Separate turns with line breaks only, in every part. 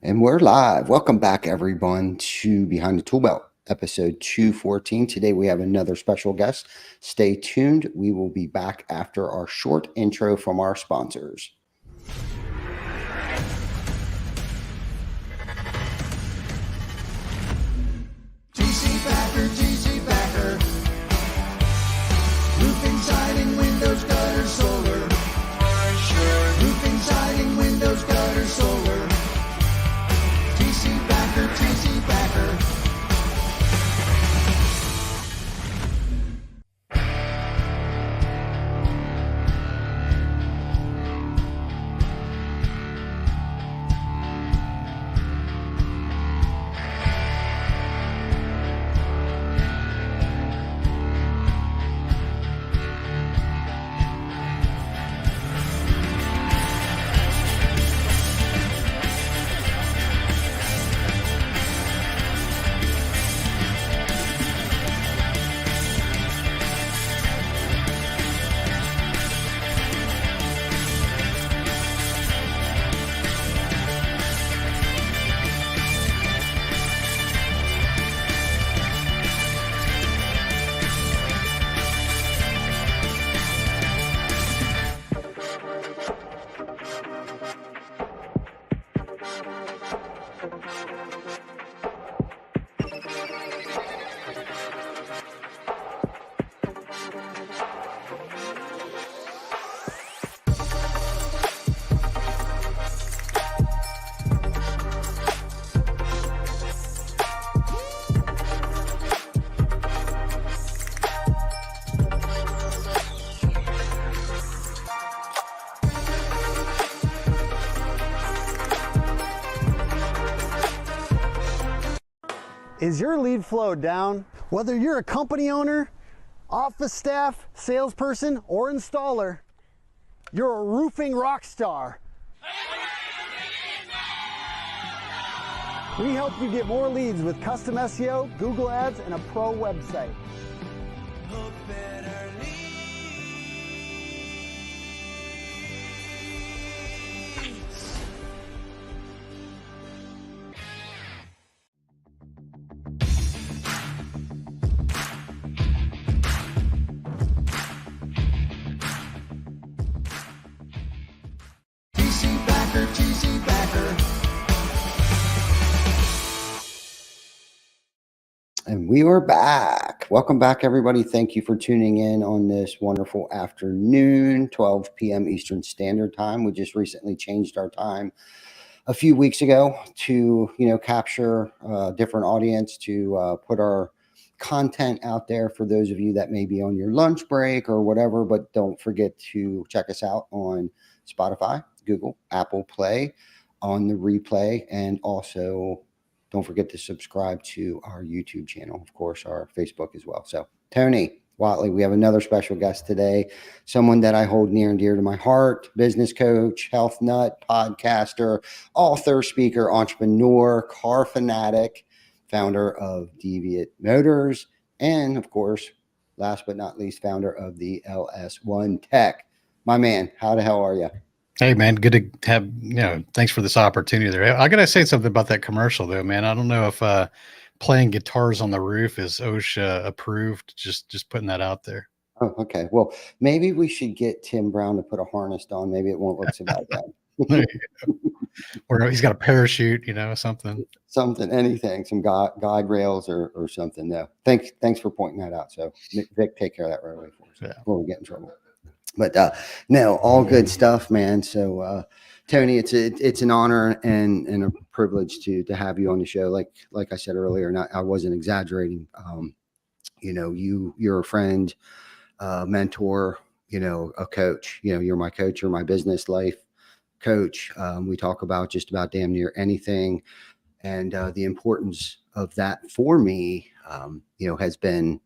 And we're live. Welcome back, everyone, to Behind the ToolBelt, episode 214. Today we have another special guest. Stay tuned. We will be back after our short intro from our sponsors.
TC Backer. Roofing, siding, windows, gutter, solar. Roofing, siding, windows, gutter, solar. TC Backer.
Is your lead flow down? Whether you're a company owner, office staff, salesperson, or installer, you're a roofing rock star. We help you get more leads with custom SEO, Google Ads, and a pro website.
TC Backer.
And we are back. Welcome back, everybody. Thank you for tuning in on this wonderful afternoon, 12 p.m. Eastern Standard Time. We just recently changed our time a few weeks ago to, capture a different audience, to put our content out there for those of you that may be on your lunch break or whatever. But don't forget to check us out on Spotify, Google, Apple Play, on the replay, and also don't forget to subscribe to our YouTube channel, of course, our Facebook as well. So, Tony Whatley, we have another special guest today, someone that I hold near and dear to my heart, business coach, health nut, podcaster, author, speaker, entrepreneur, car fanatic, founder of Deviate Motors, and of course, last but not least, founder of the LS1 Tech. My man, how the hell are you?
Hey man, good to have, thanks for this opportunity there. I gotta say something about that commercial though, man. I don't know if playing guitars on the roof is OSHA approved. Just putting that out there.
Oh, okay. Well, maybe we should get Tim Brown to put a harness on. Maybe it won't look so bad.
There you go. Or he's got a parachute, something.
Something, anything, some guide rails or something. No, thanks for pointing that out. So Vic, take care of that right away for us before we get in trouble. But no, all good stuff, man. So Tony, it's an honor and a privilege to have you on the show. Like I said earlier, and I wasn't exaggerating. You're a friend, mentor, a coach. You're my coach. You're my business life coach. We talk about just about damn near anything, and the importance of that for me, has been,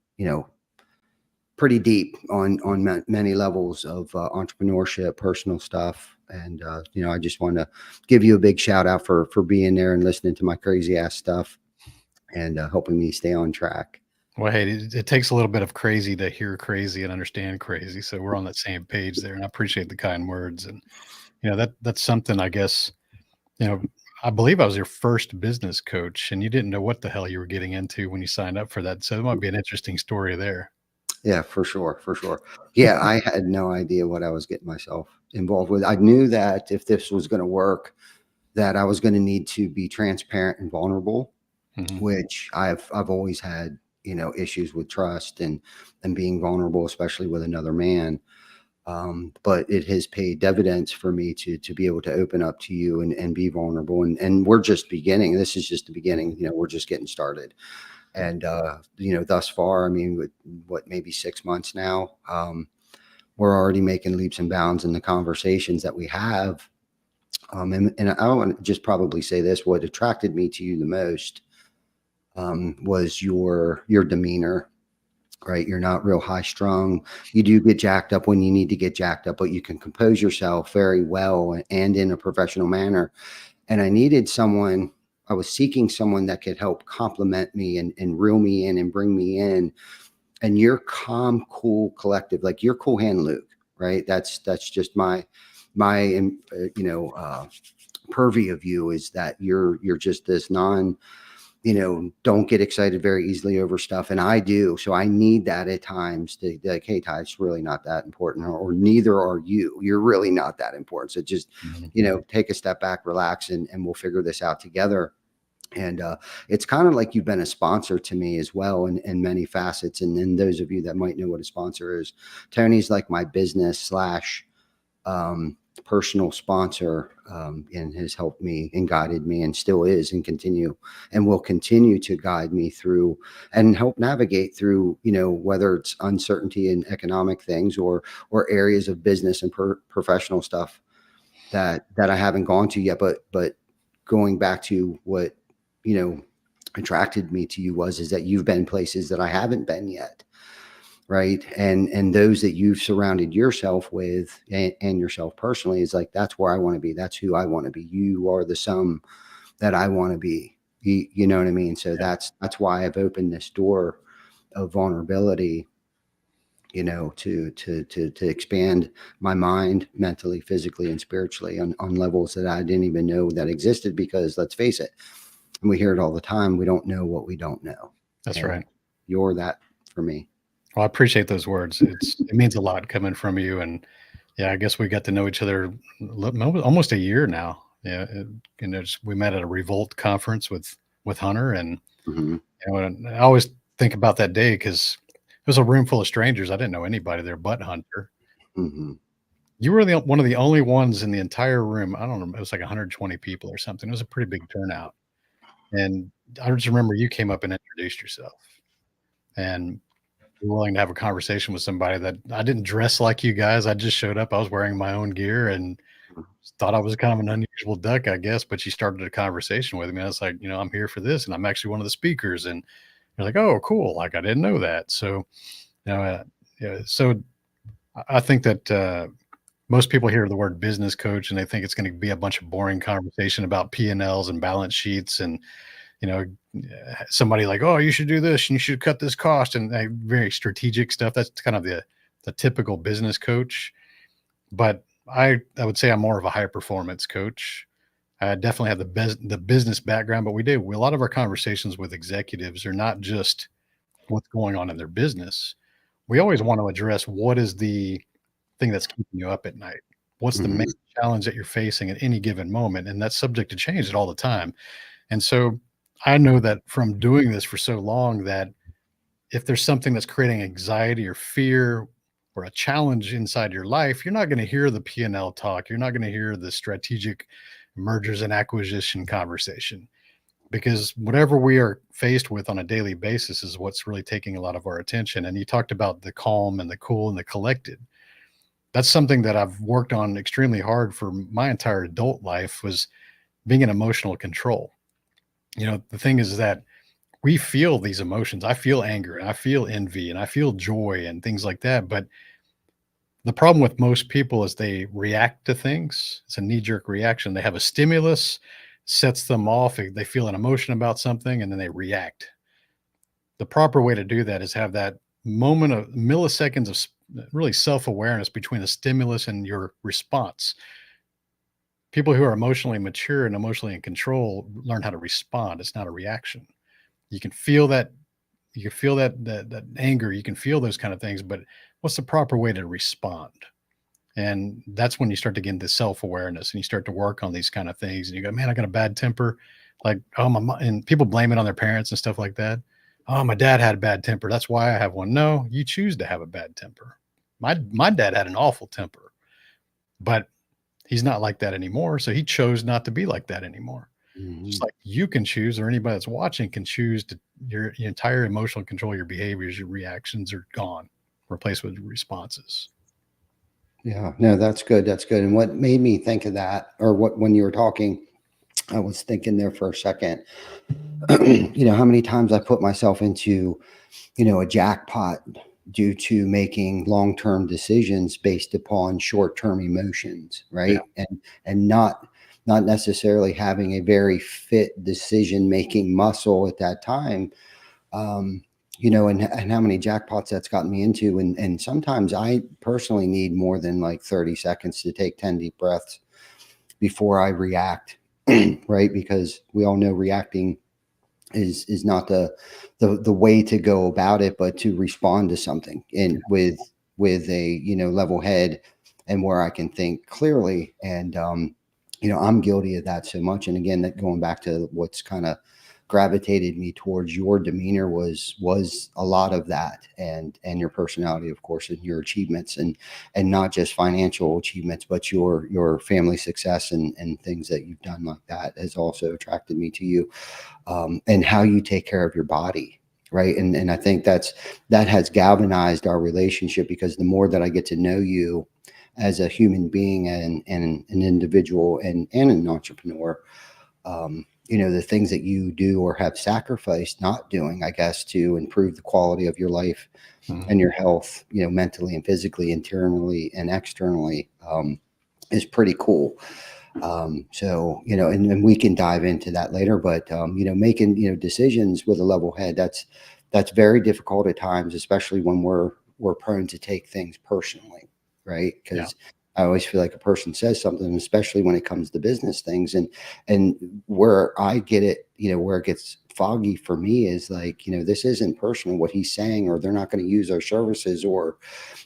pretty deep on many levels of entrepreneurship, personal stuff. And, I just want to give you a big shout out for being there and listening to my crazy ass stuff and helping me stay on track.
Well, hey, it takes a little bit of crazy to hear crazy and understand crazy. So we're on that same page there, and I appreciate the kind words. And, that's something, I guess, I believe I was your first business coach, and you didn't know what the hell you were getting into when you signed up for that. So it might be an interesting story there.
Yeah, for sure, for sure. Yeah, I had no idea what I was getting myself involved with. I knew that if this was going to work, that I was going to need to be transparent and vulnerable,
Mhm.
which I've always had, issues with trust and being vulnerable, especially with another man. But it has paid dividends for me to be able to open up to you and be vulnerable. And we're just beginning. This is just the beginning. We're just getting started. And thus far, I mean, with what, maybe 6 months now, we're already making leaps and bounds in the conversations that we have. And I want to just probably say this: what attracted me to you the most was your demeanor. Right, you're not real high strung. You do get jacked up when you need to get jacked up, but you can compose yourself very well and in a professional manner. And I needed someone. I was seeking someone that could help complement me and reel me in and bring me in. And you're calm, cool, collective, like you're cool hand Luke, right? That's just my purview of you, is that you're just this don't get excited very easily over stuff. And I do. So I need that at times to like, hey, Ty, it's really not that important, or neither are you. You're really not that important. So just,
Mhm.
take a step back, relax, and we'll figure this out together. And it's kind of like you've been a sponsor to me as well in many facets. And then those of you that might know what a sponsor is, Tony's like my business slash personal sponsor, and has helped me and guided me and still is and will continue to guide me through and help navigate through, whether it's uncertainty in economic things or areas of business and professional stuff that I haven't gone to yet. But going back to what, attracted me to you is that you've been places that I haven't been yet. Right. And those that you've surrounded yourself with and yourself personally is like, that's where I want to be. That's who I want to be. You are the sum that I want to be. You know what I mean? So
Yeah.
that's why I've opened this door of vulnerability, to expand my mind mentally, physically, and spiritually on levels that I didn't even know that existed. Because let's face it, and we hear it all the time, we don't know what we don't know.
That's
And
right.
you're that for me.
Well, I appreciate those words. It means a lot coming from you. And yeah, I guess we got to know each other almost a year now. Yeah, we met at a Revolt conference with Hunter, and
Hmm.
and I always think about that day because it was a room full of strangers. I didn't know anybody there but Hunter.
Hmm.
You were one of the only ones in the entire room. I don't know, it was like 120 people or something. It was a pretty big turnout, and I just remember you came up and introduced yourself, and willing to have a conversation with somebody that I didn't dress like you guys. I just showed up. I was wearing my own gear and thought I was kind of an unusual duck, I guess. But she started a conversation with me. I was like, I'm here for this, and I'm actually one of the speakers. And you're like, oh, cool. Like I didn't know that. So, yeah. So I think that most people hear the word business coach and they think it's going to be a bunch of boring conversation about P&Ls and balance sheets and you know, somebody like, oh, you should do this and you should cut this cost and very strategic stuff. That's kind of the typical business coach. But I would say I'm more of a high performance coach. I definitely have the business background, but a lot of our conversations with executives are not just what's going on in their business. We always want to address what is the thing that's keeping you up at night. What's the main
Hmm.
challenge that you're facing at any given moment, and that's subject to change all the time. And so I know that from doing this for so long that if there's something that's creating anxiety or fear or a challenge inside your life, you're not going to hear the P&L talk. You're not going to hear the strategic mergers and acquisition conversation because whatever we are faced with on a daily basis is what's really taking a lot of our attention. And you talked about the calm and the cool and the collected. That's something that I've worked on extremely hard for my entire adult life was being in emotional control. The thing is that we feel these emotions. I feel anger and I feel envy and I feel joy and things like that. But the problem with most people is they react to things. It's a knee jerk reaction. They have a stimulus, sets them off. They feel an emotion about something and then they react. The proper way to do that is have that moment of milliseconds of really self awareness between the stimulus and your response. People who are emotionally mature and emotionally in control learn how to respond. It's not a reaction. You can feel that. You can feel that anger. You can feel those kind of things. But what's the proper way to respond? And that's when you start to get into self-awareness and you start to work on these kind of things. And you go, man, I got a bad temper. Like, oh, and people blame it on their parents and stuff like that. Oh, my dad had a bad temper. That's why I have one. No, you choose to have a bad temper. My dad had an awful temper, but he's not like that anymore. So he chose not to be like that anymore. Just like you can choose, or anybody that's watching can choose to your entire emotional control, your behaviors, your reactions are gone, replaced with responses.
Yeah, no, that's good. That's good. And what made me think of that, or what, when you were talking, I was thinking there for a second, how many times I put myself into, a jackpot due to making long-term decisions based upon short-term emotions, right?
Yeah.
And not necessarily having a very fit decision-making muscle at that time. And how many jackpots that's gotten me into. And sometimes I personally need more than like 30 seconds to take 10 deep breaths before I react, right? Because we all know reacting is not the way to go about it, but to respond to something and with a, level head and where I can think clearly. And, I'm guilty of that so much. And again, that going back to what's kind of gravitated me towards your demeanor was a lot of that, and your personality, of course, and your achievements, and not just financial achievements, but your family success and things that you've done like that has also attracted me to you, and how you take care of your body. Right. And I think that has galvanized our relationship, because the more that I get to know you as a human being and an individual and an entrepreneur, the things that you do or have sacrificed not doing, I guess, to improve the quality of your life and your health, mentally and physically, internally and externally, is pretty cool. And we can dive into that later, but, making, decisions with a level head, that's very difficult at times, especially when we're prone to take things personally. Right. Because I always feel like a person says something, especially when it comes to business things, and where I get it, where it gets foggy for me is like, this isn't personal, what he's saying, or they're not going to use our services, or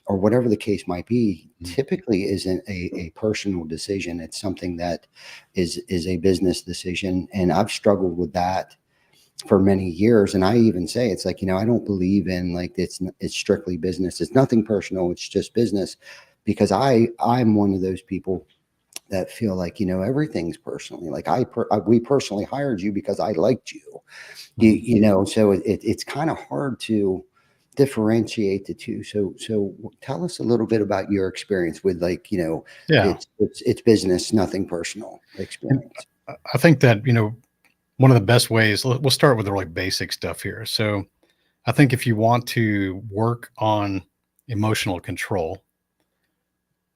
whatever the case might be, typically isn't a personal decision. It's something that is a business decision. And I've struggled with that for many years. And I even say, it's like, I don't believe in like, it's strictly business. It's nothing personal. It's just business, because I'm one of those people that feel like, everything's personally, like we personally hired you because I liked you, so it's kind of hard to differentiate the two. So tell us a little bit about your experience with, like, it's business, nothing personal experience.
I think that, one of the best ways, we'll start with the like basic stuff here. So I think if you want to work on emotional control,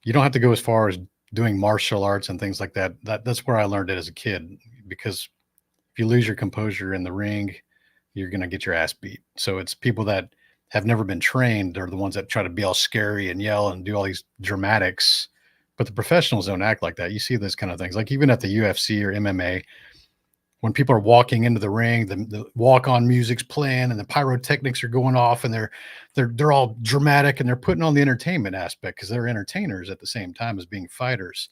you don't have to go as far as doing martial arts and things like that. That's where I learned it as a kid, because if you lose your composure in the ring, you're going to get your ass beat. So it's people that have never been trained are the ones that try to be all scary and yell and do all these dramatics, but the professionals don't act like that. You see those kind of things, like even at the UFC or MMA, when people are walking into the ring, the walk-on music's playing and the pyrotechnics are going off, and they're all dramatic, and they're putting on the entertainment aspect because they're entertainers at the same time as being fighters.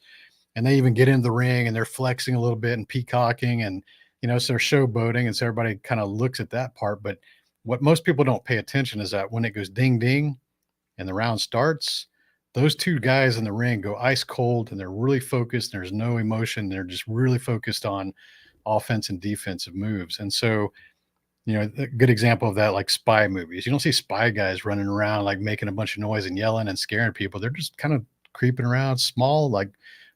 And they even get in the ring and they're flexing a little bit and peacocking, and so they're showboating, and so everybody kind of looks at that part. But what most people don't pay attention is that when it goes ding ding and the round starts, those two guys in the ring go ice cold, and they're really focused. There's no emotion. They're just really focused on offense and defensive moves. And so, a good example of that, like spy movies, you don't see spy guys running around like making a bunch of noise and yelling and scaring people. They're just kind of creeping around, small, like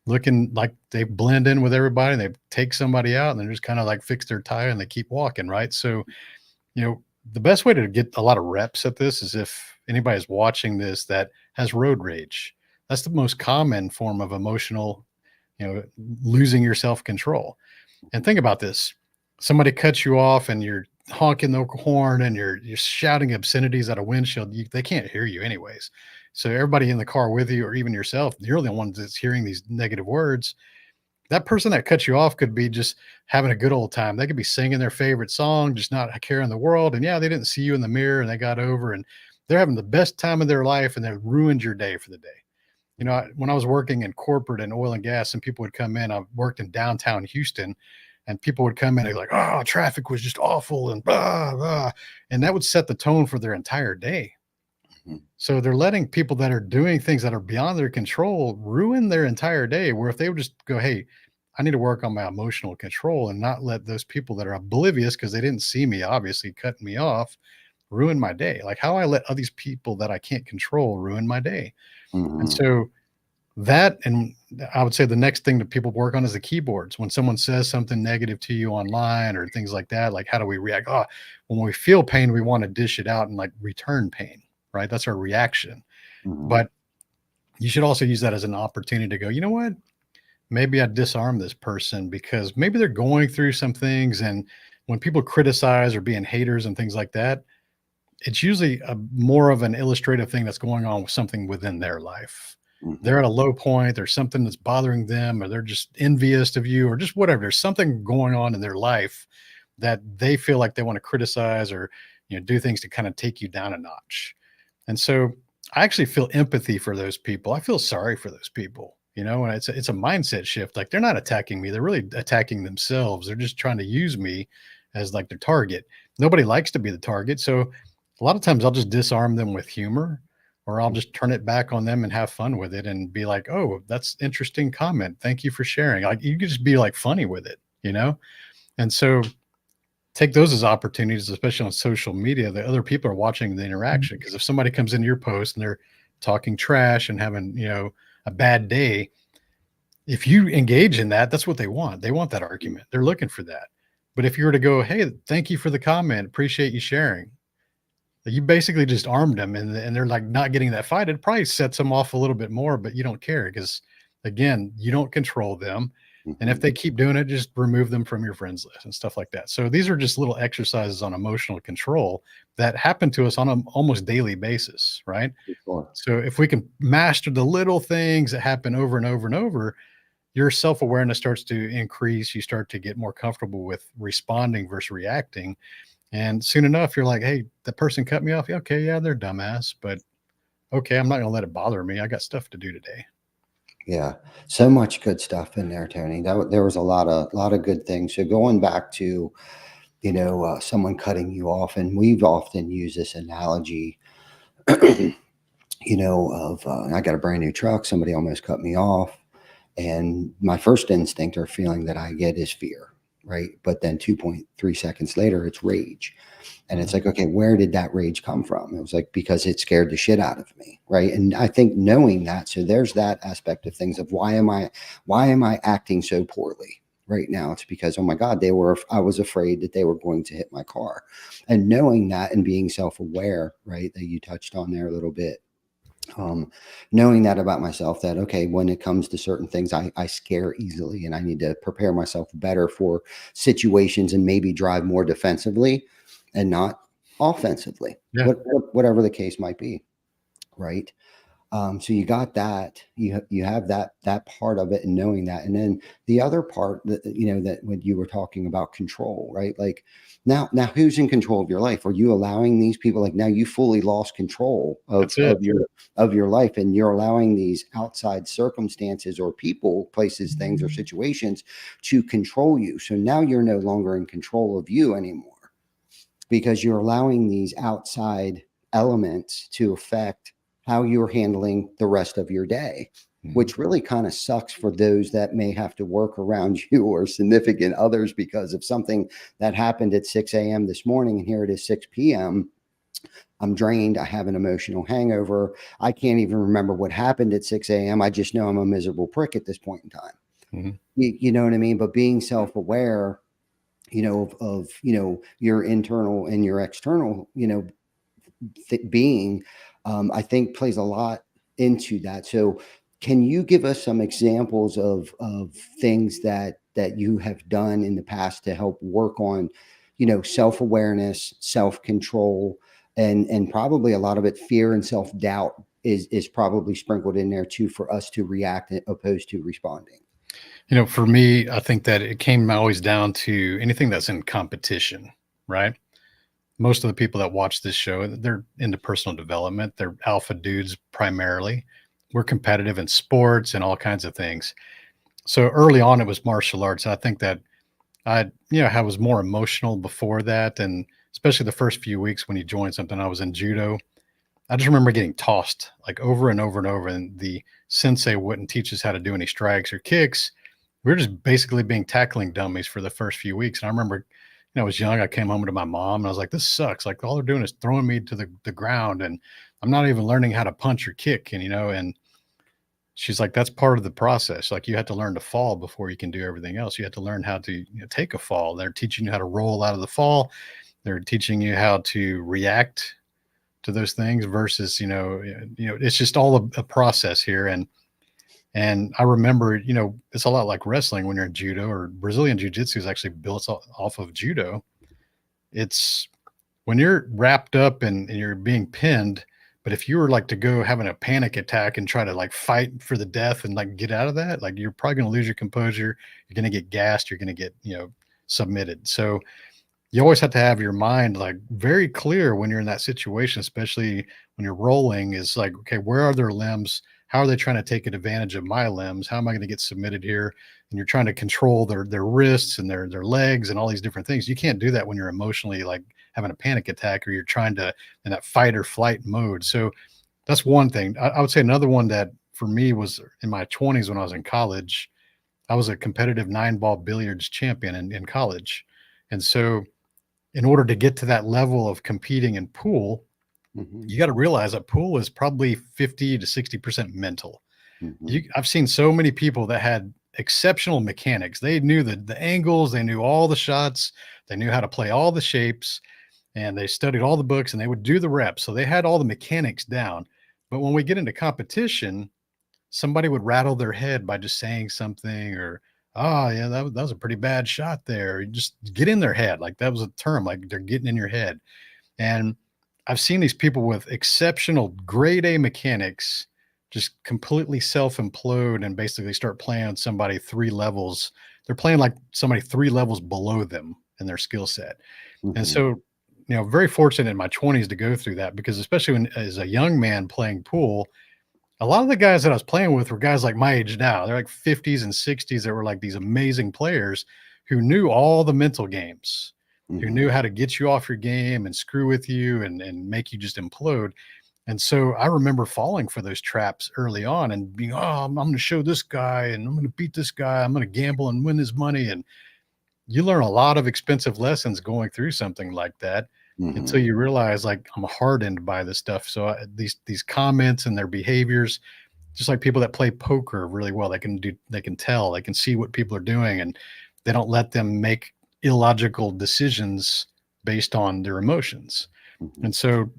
looking like they blend in with everybody, and they take somebody out, and they're just kind of like fix their tie and they keep walking. Right. So, the best way to get a lot of reps at this is if anybody's watching this that has road rage. That's the most common form of emotional, losing your self-control. And think about this. Somebody cuts you off and you're honking the horn and you're shouting obscenities at a windshield. They can't hear you anyways. So everybody in the car with you, or even yourself, you're the one that's hearing these negative words. that person that cut you off could be just having a good old time. They could be singing their favorite song, just not a care in the world. And yeah, they didn't see you in the mirror and they got over and they're having the best time of their life and they ruined your day for the day. You know, when I was working in corporate and oil and gas, and people would come in, I worked in downtown Houston, and people would come in and like, oh, traffic was just awful and blah, blah. And that would set the tone for their entire day.
Mhm.
So they're letting people that are doing things that are beyond their control ruin their entire day. Where if they would just go, hey, I need to work on my emotional control and not let those people that are oblivious because they didn't see me, obviously cutting me off, ruin my day. Like how I let all these people that I can't control ruin my day. And
Mhm.
so that, and I would say the next thing that people work on is the keyboards. When someone says something negative to you online or things like that, like how do we react? Oh, when we feel pain, we want to dish it out and like return pain, right? That's our reaction.
Mhm.
But you should also use that as an opportunity to go, you know what? Maybe I disarm this person because maybe they're going through some things. And when people criticize or being haters and things like that, it's usually a more of an illustrative thing that's going on with something within their life. They're
Mhm.
at a low point, there's something that's bothering them, or they're just envious of you, or just whatever. There's something going on in their life that they feel like they want to criticize or do things to kind of take you down a notch. And so I actually feel empathy for those people. I feel sorry for those people, and it's a mindset shift. Like they're not attacking me, they're really attacking themselves. They're just trying to use me as like their target. Nobody likes to be the target. So a lot of times I'll just disarm them with humor or I'll just turn it back on them and have fun with it and be like, "Oh, that's interesting comment. Thank you for sharing." Like you could just be like funny with it. And so take those as opportunities, especially on social media, that other people are watching the interaction. Because if somebody comes into your post and they're talking trash and having, a bad day, if you engage in that, that's what they want. They want that argument. They're looking for that. But if you were to go, "Hey, thank you for the comment. Appreciate you sharing." You basically just armed them and they're like not getting that fight. It probably sets them off a little bit more, but you don't care because again, you don't control them. And if
Mhm.
they keep doing it, just remove them from your friends list and stuff like that. So these are just little exercises on emotional control that happen to us on an almost daily basis, right?
Sure.
So if we can master the little things that happen over and over and over, your self-awareness starts to increase. You start to get more comfortable with responding versus reacting, and soon enough, you're like, hey, the person cut me off. Yeah, okay, yeah, they're dumbass, but okay, I'm not gonna let it bother me. I got stuff to do today.
Yeah, so much good stuff in there, Tony. There was a lot of good things. So going back to someone cutting you off, and we've often used this analogy, of I got a brand new truck, somebody almost cut me off, and my first instinct or feeling that I get is fear, right? But then 2.3 seconds later, it's rage. And it's
Mhm.
like, okay, where did that rage come from? It was like, because it scared the shit out of me. Right. And I think knowing that, so there's that aspect of things of why am I acting so poorly right now? It's because, oh my God, I was afraid that they were going to hit my car. And knowing that and being self-aware, right, that you touched on there a little bit, knowing that about myself, that okay, when it comes to certain things, I scare easily and I need to prepare myself better for situations and maybe drive more defensively and not offensively,
Yeah,
whatever the case might be, right? So you got that, you have that part of it, and knowing that, and then the other part that that when you were talking about control, right? Like now who's in control of your life? Are you allowing these people, like now you fully lost control of
that's it.
your life, and you're allowing these outside circumstances or people, places, things, or situations to control you. So now you're no longer in control of you anymore because you're allowing these outside elements to affect how you're handling the rest of your day,
Mhm.
which really kind of sucks for those that may have to work around you or significant others because of something that happened at 6 a.m. this morning, and here it is 6 p.m. I'm drained. I have an emotional hangover. I can't even remember what happened at 6 a.m. I just know I'm a miserable prick at this point in time.
Mhm.
You know what I mean? But being self-aware, of your internal and your external, being, I think plays a lot into that. So can you give us some examples of things that you have done in the past to help work on, self-awareness, self-control, and probably a lot of it, fear and self-doubt is probably sprinkled in there too, for us to react opposed to responding.
For me, I think that it came always down to anything that's in competition, right? Most of the people that watch this show, they're into personal development. They're alpha dudes primarily. We're competitive in sports and all kinds of things. So early on, it was martial arts. I think that I was more emotional before that. And especially the first few weeks when you joined something, I was in judo. I just remember getting tossed like over and over and over. And the sensei wouldn't teach us how to do any strikes or kicks. We were just basically being tackling dummies for the first few weeks. And I remember, I was young. I came home to my mom and I was like, this sucks. Like all they're doing is throwing me to the ground and I'm not even learning how to punch or kick. And she's like, that's part of the process. Like you have to learn to fall before you can do everything else. You have to learn how to take a fall. They're teaching you how to roll out of the fall. They're teaching you how to react to those things versus, it's just all a process here. And I remember, it's a lot like wrestling when you're in judo, or Brazilian jiu-jitsu is actually built off of judo. It's when you're wrapped up and you're being pinned, but if you were like to go having a panic attack and try to like fight for the death and like get out of that, like you're probably going to lose your composure. You're going to get gassed. You're going to get, submitted. So you always have to have your mind like very clear when you're in that situation, especially when you're rolling, is like, okay, where are their limbs? How are they trying to take advantage of my limbs? How am I going to get submitted here? And you're trying to control their wrists and their legs and all these different things. You can't do that when you're emotionally like having a panic attack or you're trying to in that fight or flight mode. So that's one thing. I would say another one that for me was in my 20s when I was in college. I was a competitive 9-ball billiards champion in college. And so in order to get to that level of competing in pool, you got to realize that pool is probably 50 to 60% mental. I've seen so many people that had exceptional mechanics. They knew the angles, they knew all the shots, they knew how to play all the shapes, and they studied all the books and they would do the reps. So they had all the mechanics down. But when we get into competition, somebody would rattle their head by just saying something or, oh yeah, that was a pretty bad shot there. You just get in their head. Like that was a term, like they're getting in your head. And I've seen these people with exceptional grade A mechanics just completely self-implode and basically start playing on somebody 3 levels. They're playing like somebody 3 levels below them in their skill set. And so, very fortunate in my 20s to go through that, because especially when as a young man playing pool, a lot of the guys that I was playing with were guys like my age now. They're like 50s and 60s that were like these amazing players who knew all the mental games, who knew how to get you off your game and screw with you and make you just implode. And so I remember falling for those traps early on and being, I'm going to show this guy and I'm going to beat this guy. I'm going to gamble and win his money. And you learn a lot of expensive lessons going through something like that until you realize like I'm hardened by this stuff. So these comments and their behaviors, just like people that play poker really well, they can tell, they can see what people are doing and they don't let them make illogical decisions based on their emotions. And so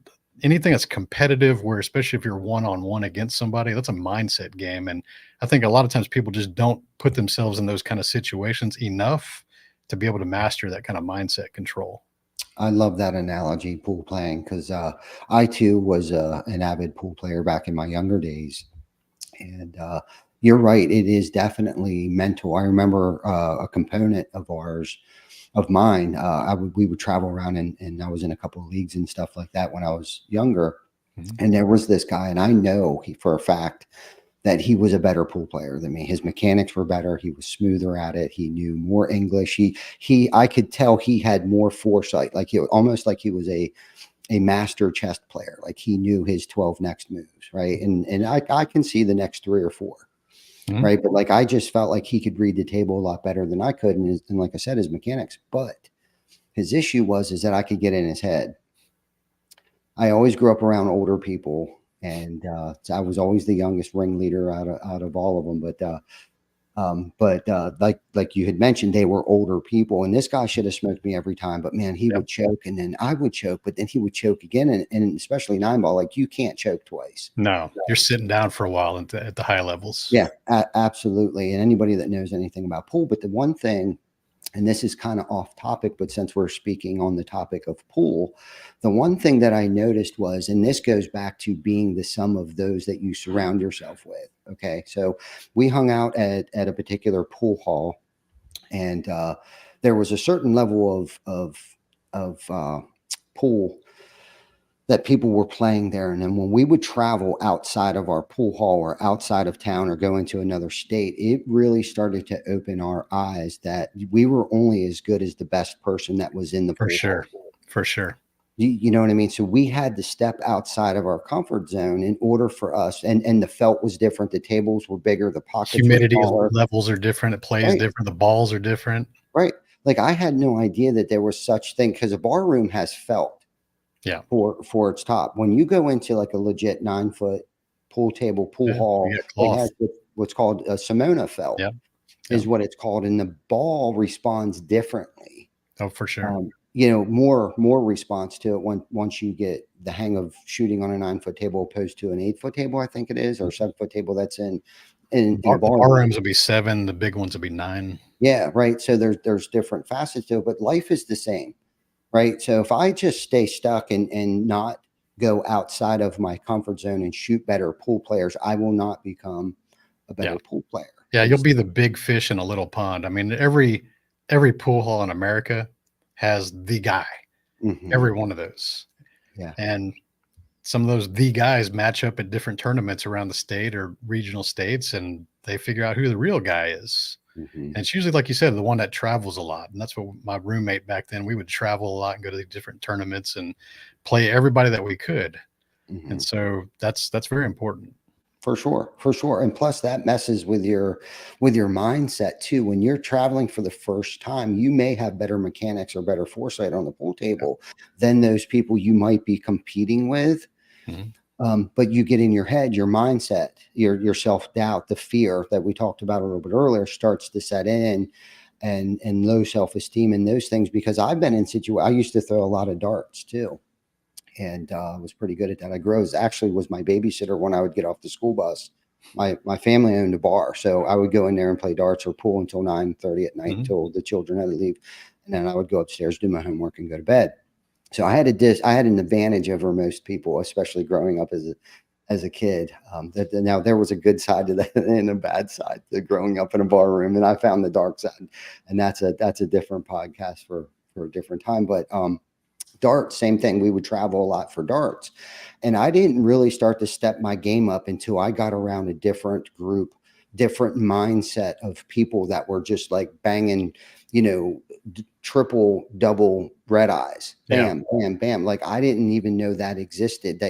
anything that's competitive, where especially if you're one-on-one against somebody, that's a mindset game. And I think a lot of times people just don't put themselves in those kind of situations enough to be able to master that kind of mindset control.
I love that analogy, pool playing, because I too was an avid pool player back in my younger days. And you're right, it is definitely mental. I remember a component of mine. We would travel around and I was in a couple of leagues and stuff like that when I was younger. And there was this guy, and I know for a fact that he was a better pool player than me. His mechanics were better. He was smoother at it. He knew more English. I could tell he had more foresight. Like almost like he was a master chess player. Like he knew his 12 next moves, right? And I can see the next 3 or 4, right? But like I just felt like he could read the table a lot better than I could, and like I said, his mechanics. But his issue is that I could get in his head. I always grew up around older people. And so I was always the youngest ringleader out of all of them. But like you had mentioned, they were older people, and this guy should have smoked me every time. But man, he would choke, and then I would choke, but then he would choke again, and especially 9-ball, like you can't choke twice.
No, you're sitting down for a while at the high levels.
Yeah, absolutely. And anybody that knows anything about pool, but the one thing and this is kind of off topic, but since we're speaking on the topic of pool, the one thing that I noticed was, and this goes back to being the sum of those that you surround yourself with. Okay. So we hung out at a particular pool hall, and there was a certain level of pool that people were playing there. And then when we would travel outside of our pool hall or outside of town or go into another state, it really started to open our eyes that we were only as good as the best person that was in the
For
pool hall.
sure. For sure.
You know what I mean? So we had to step outside of our comfort zone in order for us, and the felt was different. The tables were bigger, the pockets
Humidity
were smaller.
levels are different. It plays
Right.
different. The balls are different.
Right. Like I had no idea that there was such thing, because a bar room has felt.
Yeah.
For its top. When you go into like a legit 9-foot pool table, pool
Yeah,
hall,
you got
it
cloth.
has what's called a Simona felt,
Yeah.
is what it's called. And the ball responds differently.
Oh, for sure.
You know, more response to it once you get the hang of shooting on a 9-foot table opposed to an 8-foot table, I think it is, or 7-foot table that's in a
Bar
bar room.
rooms will be 7. The big ones will be 9.
Yeah, right. So there's different facets to it, but life is the same. Right. So if I just stay stuck and not go outside of my comfort zone and shoot better pool players, I will not become a better pool player.
Yeah, you'll be the big fish in a little pond. I mean, every pool hall in America has the guy.
Mhm.
Every one of those.
Yeah.
And some of those the guys match up at different tournaments around the state or regional states, and they figure out who the real guy is.
Mhm.
And it's usually, like you said, the one that travels a lot. And that's what my roommate back then, we would travel a lot and go to the different tournaments and play everybody that we could.
Mhm.
And so that's very important.
For sure. And plus that messes with your mindset too. When you're traveling for the first time, you may have better mechanics or better foresight on the pool table than those people you might be competing with.
Mhm.
But you get in your head, your mindset, your self-doubt, the fear that we talked about a little bit earlier starts to set in, and low self-esteem and those things. Because I've been in I used to throw a lot of darts too, and was pretty good at that. Actually was my babysitter when I would get off the school bus. My family owned a bar, so I would go in there and play darts or pool until 9:30 at night, until the children had to leave, and then I would go upstairs, do my homework, and go to bed. So I had an advantage over most people, especially growing up as a kid. Now there was a good side to that and a bad side to growing up in a bar room, and I found the dark side, and that's a different podcast for a different time. But darts, same thing. We would travel a lot for darts, and I didn't really start to step my game up until I got around a different group, different mindset of people that were just like banging, triple, double red eyes, bam, bam, bam. Like I didn't even know that existed.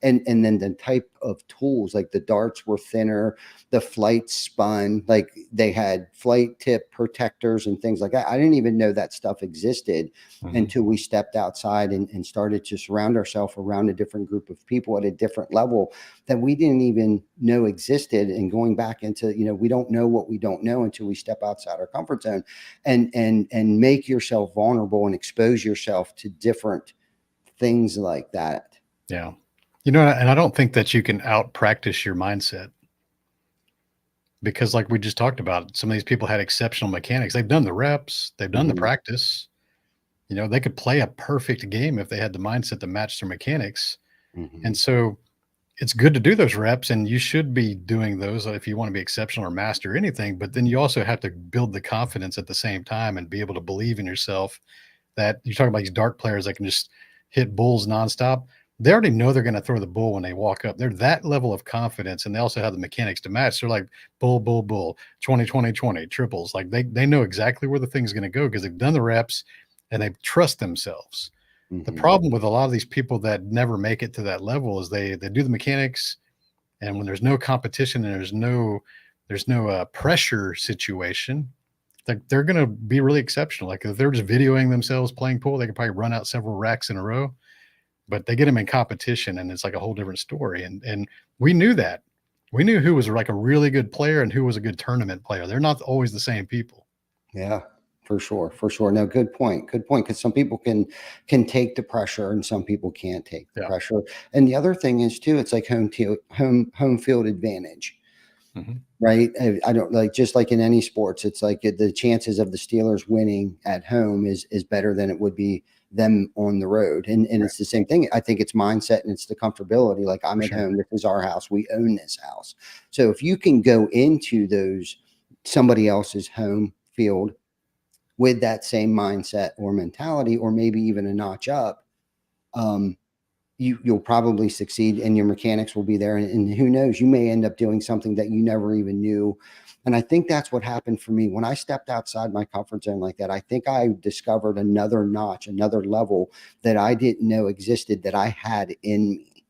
And then the type of tools, like the darts were thinner, the flight spun, like they had flight tip protectors and things like that. I didn't even know that stuff existed until we stepped outside and started to surround ourselves around a different group of people at a different level that we didn't even know existed. And going back into, we don't know what we don't know until we step outside our comfort zone and make yourself vulnerable and expose yourself to different things like that.
Yeah. And I don't think that you can out practice your mindset, because like we just talked about, some of these people had exceptional mechanics. They've done the reps, they've done the practice. They could play a perfect game if they had the mindset to match their mechanics. And so it's good to do those reps, and you should be doing those if you want to be exceptional or master anything. But then you also have to build the confidence at the same time and be able to believe in yourself. That you're talking about these dart players that can just hit bulls nonstop. They already know they're going to throw the bull when they walk up. They're that level of confidence, and they also have the mechanics to match. They're like bull, bull, bull, 20, 20, 20, triples. Like they know exactly where the thing's going to go because they've done the reps and they trust themselves. The problem with a lot of these people that never make it to that level is they do the mechanics, and when there's no competition and there's no pressure situation, they're going to be really exceptional. Like if they're just videoing themselves playing pool, they can probably run out several racks in a row. But they get them in competition, and it's like a whole different story. And we knew that. We knew who was like a really good player and who was a good tournament player. They're not always the same people.
Yeah. For sure. No, good point. Because some people can take the pressure and some people can't take the pressure. And the other thing is too, it's like home field advantage.
Mhm.
right? I don't like, just like in any sports, it's like the chances of the Steelers winning at home is better than it would be them on the road. And it's the same thing. I think it's mindset and it's the comfortability. Like, I'm
For
at
sure.
home. This is our house. We own this house. So if you can go into somebody else's home field with that same mindset or mentality, or maybe even a notch up, um, you'll probably succeed, and your mechanics will be there. And who knows, you may end up doing something that you never even knew. And I think that's what happened for me when I stepped outside my comfort zone like that. I think I discovered another notch, another level that I didn't know existed, that I had in me.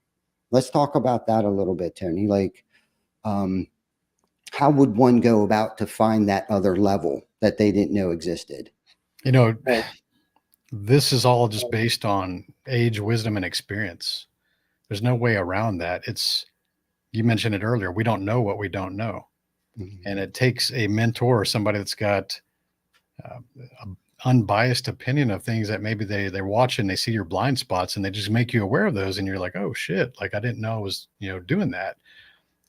Let's talk about that a little bit, Tony. Like, um, how would one go about to find that other level that they didn't know existed?
You know, this is all just based on age, wisdom, and experience. There's no way around that. You mentioned it earlier. We don't know what we don't know.
Mhm.
And it takes a mentor or somebody that's got uh, an unbiased opinion of things that maybe they're watching, they see your blind spots and they just make you aware of those. And you're like, oh shit, like I didn't know I was, doing that.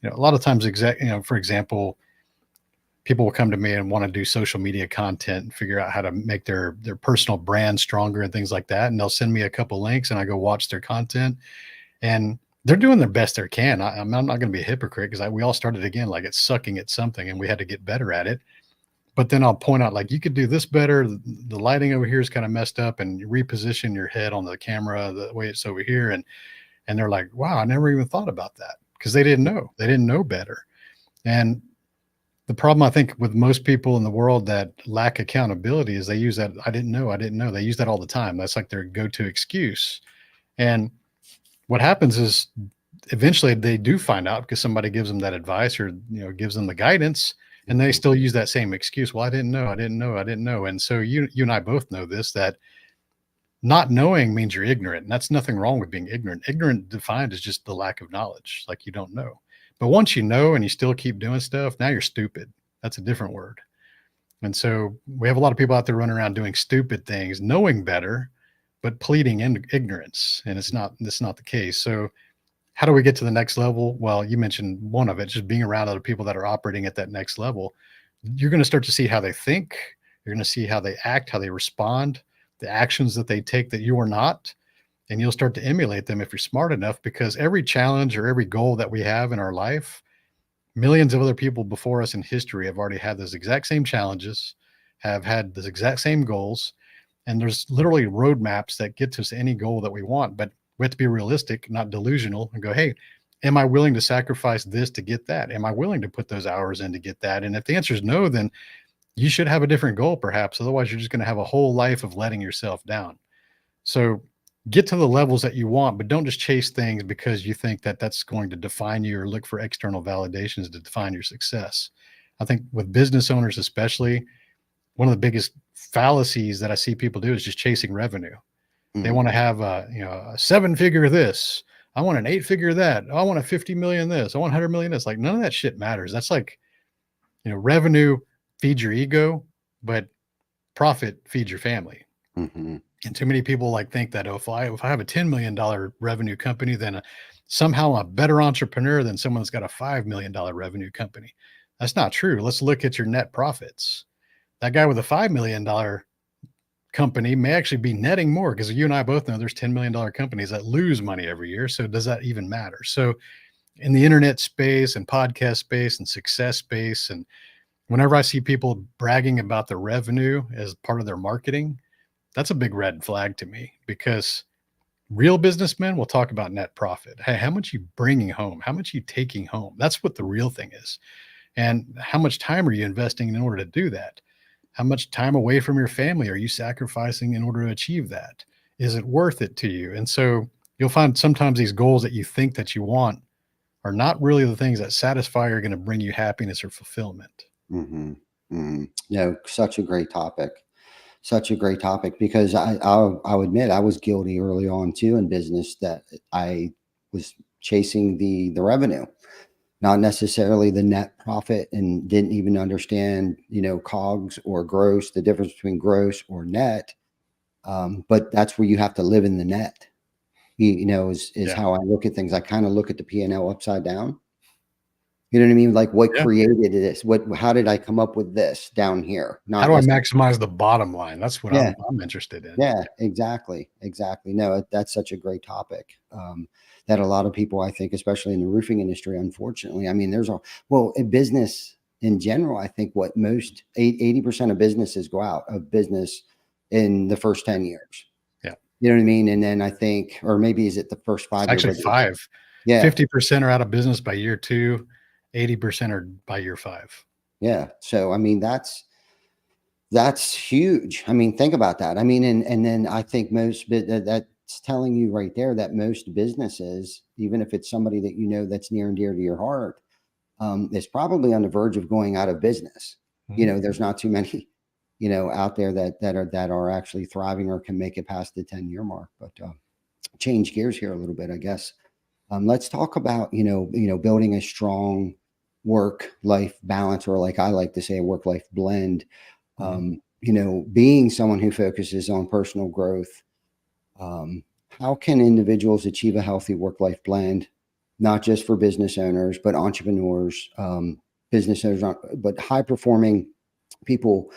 A lot of times, for example, people will come to me and want to do social media content and figure out how to make their personal brand stronger and things like that. And they'll send me a couple links and I go watch their content, and they're doing their best they can. I'm not going to be a hypocrite, because we all started again, like it's sucking at something and we had to get better at it. But then I'll point out, like, you could do this better. The lighting over here is kind of messed up, and you reposition your head on the camera the way it's over here. And they're like, wow, I never even thought about that, because they didn't know better. And the problem, I think, with most people in the world that lack accountability is they use that I didn't know. They use that all the time. That's like their go-to excuse. And what happens is eventually they do find out, because somebody gives them that advice, or gives them the guidance, and they still use that same excuse. Well, I didn't know. And so you and I both know this, that not knowing means you're ignorant, and that's nothing wrong with being ignorant. Ignorant defined as just the lack of knowledge, like you don't know. But once you know and you still keep doing stuff, now you're stupid. That's a different word. And so we have a lot of people out there running around doing stupid things, knowing better, but pleading in ignorance. And that's not the case. So how do we get to the next level? Well, you mentioned one of it, just being around other people that are operating at that next level. You're going to start to see how they think. You're going to see how they act, how they respond, the actions that they take that you are not. And you'll start to emulate them if you're smart enough, because every challenge or every goal that we have in our life, millions of other people before us in history have already had those exact same challenges, have had those exact same goals. And there's literally roadmaps that get us to any goal that we want. But we have to be realistic, not delusional, and go, hey, am I willing to sacrifice this to get that? Am I willing to put those hours in to get that? And if the answer is no, then you should have a different goal, perhaps. Otherwise, you're just going to have a whole life of letting yourself down. So get to the levels that you want, but don't just chase things because you think that that's going to define you, or look for external validations to define your success. I think with business owners, especially, one of the biggest fallacies that I see people do is just chasing revenue. They want to have a 7-figure this. I want an 8-figure that. I want a 50 million this. I want 100 million this. Like, none of that shit matters. That's like, revenue feeds your ego, but profit feeds your family.
Mm-hmm.
And too many people think that, if I have a $10 million revenue company, then somehow I'm a better entrepreneur than someone that's got a $5 million revenue company. That's not true. Let's look at your net profits. That guy with a $5 million company may actually be netting more, because you and I both know there's $10 million companies that lose money every year. So does that even matter? So in the internet space and podcast space and success space, and whenever I see people bragging about the revenue as part of their marketing, that's a big red flag to me, because real businessmen will talk about net profit. Hey, how much you bringing home? How much you taking home? That's what the real thing is. And how much time are you investing in order to do that? How much time away from your family are you sacrificing in order to achieve that? Is it worth it to you? And so you'll find sometimes these goals that you think that you want are not really the things that satisfy or are going to bring you happiness or fulfillment.
Mm-hmm. Mm-hmm. No, such a great topic. Such a great topic, because I'll admit I was guilty early on too in business, that I was chasing the revenue, not necessarily the net profit, and didn't even understand, COGS or gross, the difference between gross or net. But that's where you have to live in the net. Is
Yeah.
how I look at things. I kind of look at the P&L upside down. You know what I mean? Like what
Yeah.
created this? How did I come up with this down here?
How
Not
do I
necessarily.
maximize the bottom line? That's what
Yeah.
I'm interested in.
Yeah, exactly. Exactly. No, that's such a great topic. That a lot of people, I think, especially in the roofing industry, unfortunately, I mean, well, in business in general, I think what most 80% of businesses go out of business in the first 10 years.
Yeah.
You know what I mean? And then I think, or maybe is it the first 5 years?
Actually, 5.
Yeah.
50% are out of business by year 2, 80% are by year 5.
Yeah. So, I mean, that's huge. I mean, think about that. I mean, and then I think that's telling you right there that most businesses, even if it's somebody that you know that's near and dear to your heart, is probably on the verge of going out of business. You know, there's not too many, you know, out there that are actually thriving or can make it past the 10-year mark. But change gears here a little bit, I guess. Let's talk about building a strong work-life balance, or like I like to say, a work-life blend. Being someone who focuses on personal growth, how can individuals achieve a healthy work-life blend, not just for business owners, but entrepreneurs, business owners, but high-performing people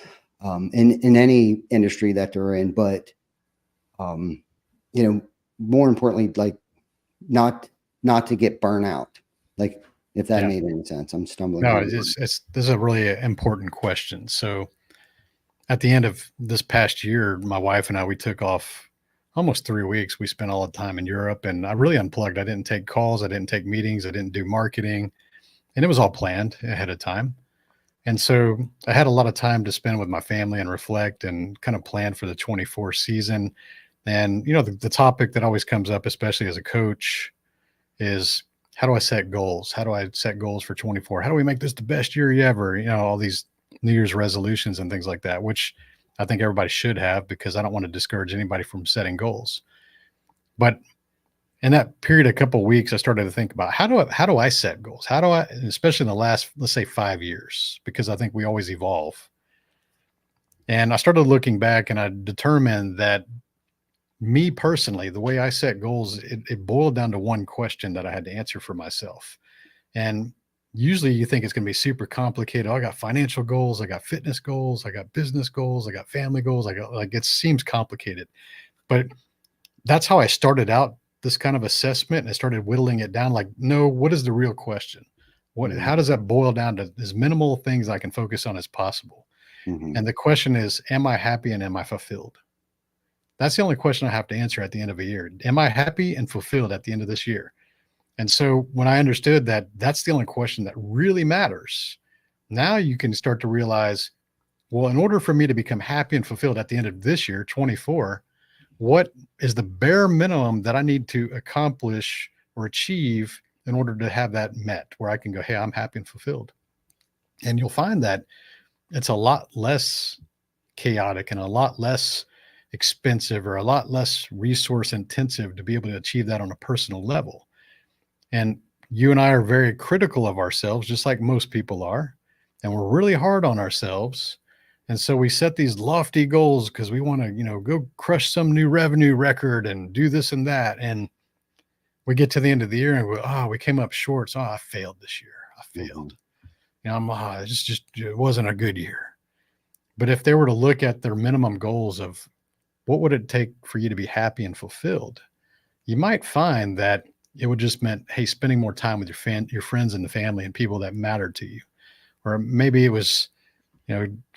in any industry that they're in, but more importantly, like not to get burnout. Like, if that made any sense. I'm stumbling.
No, this is a really important question. So at the end of this past year, my wife and I, we took off almost 3 weeks. We spent all the time in Europe, and I really unplugged. I didn't take calls. I didn't take meetings. I didn't do marketing, and it was all planned ahead of time. And so I had a lot of time to spend with my family and reflect and kind of plan for the 24 season. And, the topic that always comes up, especially as a coach, is how do I set goals? How do I set goals for 24? How do we make this the best year ever? All these New Year's resolutions and things like that, which I think everybody should have, because I don't want to discourage anybody from setting goals. But in that period, a couple of weeks, I started to think about how do I set goals? How do I, especially in the last, let's say 5 years, because I think we always evolve. And I started looking back, and I determined that me personally, the way I set goals, it boiled down to one question that I had to answer for myself. And usually you think it's going to be super complicated. Oh, I got financial goals. I got fitness goals. I got business goals. I got family goals. It seems complicated, but that's how I started out this kind of assessment. And I started whittling it down. Like, no, what is the real question? How does that boil down to as minimal things I can focus on as possible? And the question is, am I happy and am I fulfilled? That's the only question I have to answer at the end of a year. Am I happy and fulfilled at the end of this year? And so when I understood that that's the only question that really matters, now you can start to realize, well, in order for me to become happy and fulfilled at the end of this year, 24, what is the bare minimum that I need to accomplish or achieve in order to have that met, where I can go, hey, I'm happy and fulfilled? And you'll find that it's a lot less chaotic and a lot less expensive, or a lot less resource intensive to be able to achieve that on a personal level. And you and I are very critical of ourselves, just like most people are, and we're really hard on ourselves. And so we set these lofty goals because we want to, go crush some new revenue record and do this and that. And we get to the end of the year and we came up short. So I failed this year. I failed. It wasn't a good year. But if they were to look at their minimum goals of what would it take for you to be happy and fulfilled, you might find that it would just meant, hey, spending more time with your friends and the family and people that mattered to you. Or maybe it was,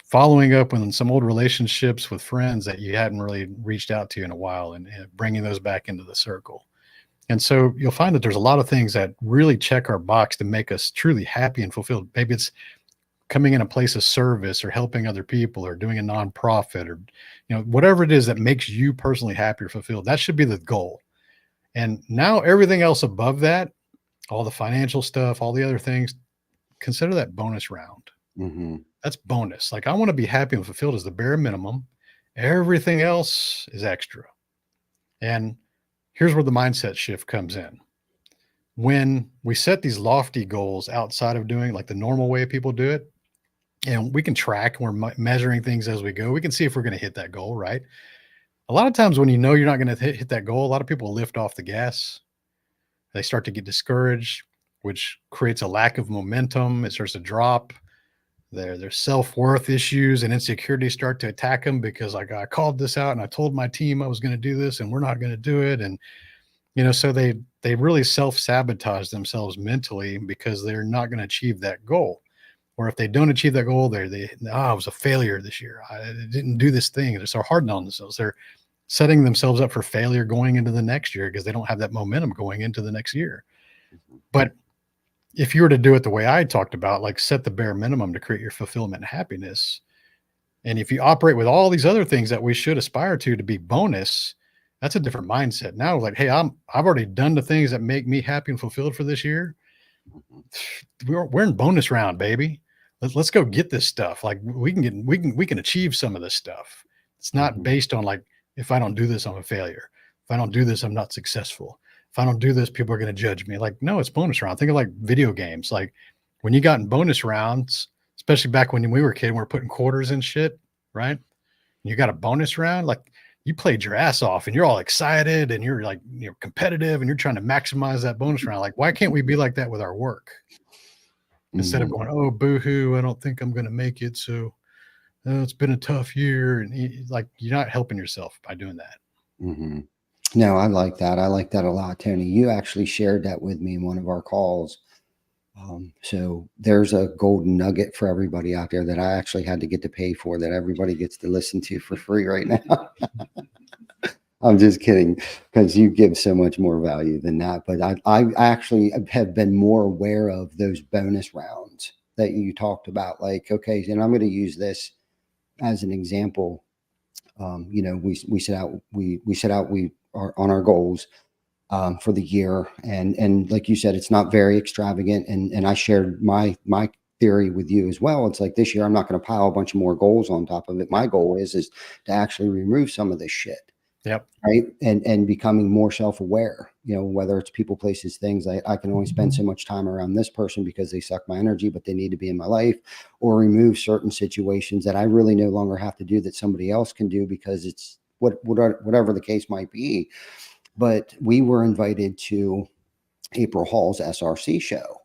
following up on some old relationships with friends that you hadn't really reached out to in a while, and bringing those back into the circle. And so you'll find that there's a lot of things that really check our box to make us truly happy and fulfilled. Maybe it's coming in a place of service, or helping other people, or doing a nonprofit, or, whatever it is that makes you personally happy or fulfilled. That should be the goal. And now everything else above that, all the financial stuff, all the other things, consider that bonus round. That's bonus. Like, I want to be happy and fulfilled as the bare minimum. Everything else is extra. And here's where the mindset shift comes in. When we set these lofty goals outside of doing like the normal way people do it, and we can track, and we're measuring things as we go, we can see if we're going to hit that goal, right? A lot of times when you're not going to hit that goal, a lot of people lift off the gas. They start to get discouraged. which creates a lack of momentum. It starts to drop. Their self-worth issues and insecurities start to attack them because like I called this out and I told my team I was going to do this and we're not going to do it. And, so they really self-sabotage themselves mentally because they're not going to achieve that goal. Or if they don't achieve that goal, I was a failure this year. I didn't do this thing. They're so hard on themselves. They're setting themselves up for failure going into the next year because they don't have that momentum going into the next year. But if you were to do it the way I talked about, like set the bare minimum to create your fulfillment and happiness. And if you operate with all these other things that we should aspire to be bonus, that's a different mindset. Now, like, hey, I've already done the things that make me happy and fulfilled for this year. We're in bonus round, baby. Let's go get this stuff. Like we can achieve some of this stuff. It's not based on like, if I don't do this, I'm a failure. If I don't do this, I'm not successful. If I don't do this, people are going to judge me. Like, no, it's bonus round. Think of like video games. Like when you got in bonus rounds, especially back when we were a kid, we were putting quarters in shit, right? And you got a bonus round, like you played your ass off and you're all excited and you're like, competitive and you're trying to maximize that bonus round. Like, why can't we be like that with our work? Instead of going, oh, boo-hoo, I don't think I'm going to make it. So it's been a tough year. And like, you're not helping yourself by doing that.
No, I like that. I like that a lot, Tony. You actually shared that with me in one of our calls. So there's a golden nugget for everybody out there that I actually had to get to pay for, that everybody gets to listen to for free right now. I'm just kidding, because you give so much more value than that. But I actually have been more aware of those bonus rounds that you talked about. Like, okay, and I'm going to use this as an example. We set out we are on our goals for the year, and like you said, it's not very extravagant. And I shared my theory with you as well. It's like this year I'm not going to pile a bunch of more goals on top of it. My goal is to actually remove some of this shit.
Yep.
Right. And becoming more self-aware, whether it's people, places, things. I can only spend so much time around this person because they suck my energy, but they need to be in my life, or remove certain situations that I really no longer have to do that somebody else can do because it's whatever the case might be. But we were invited to April Hall's SRC show.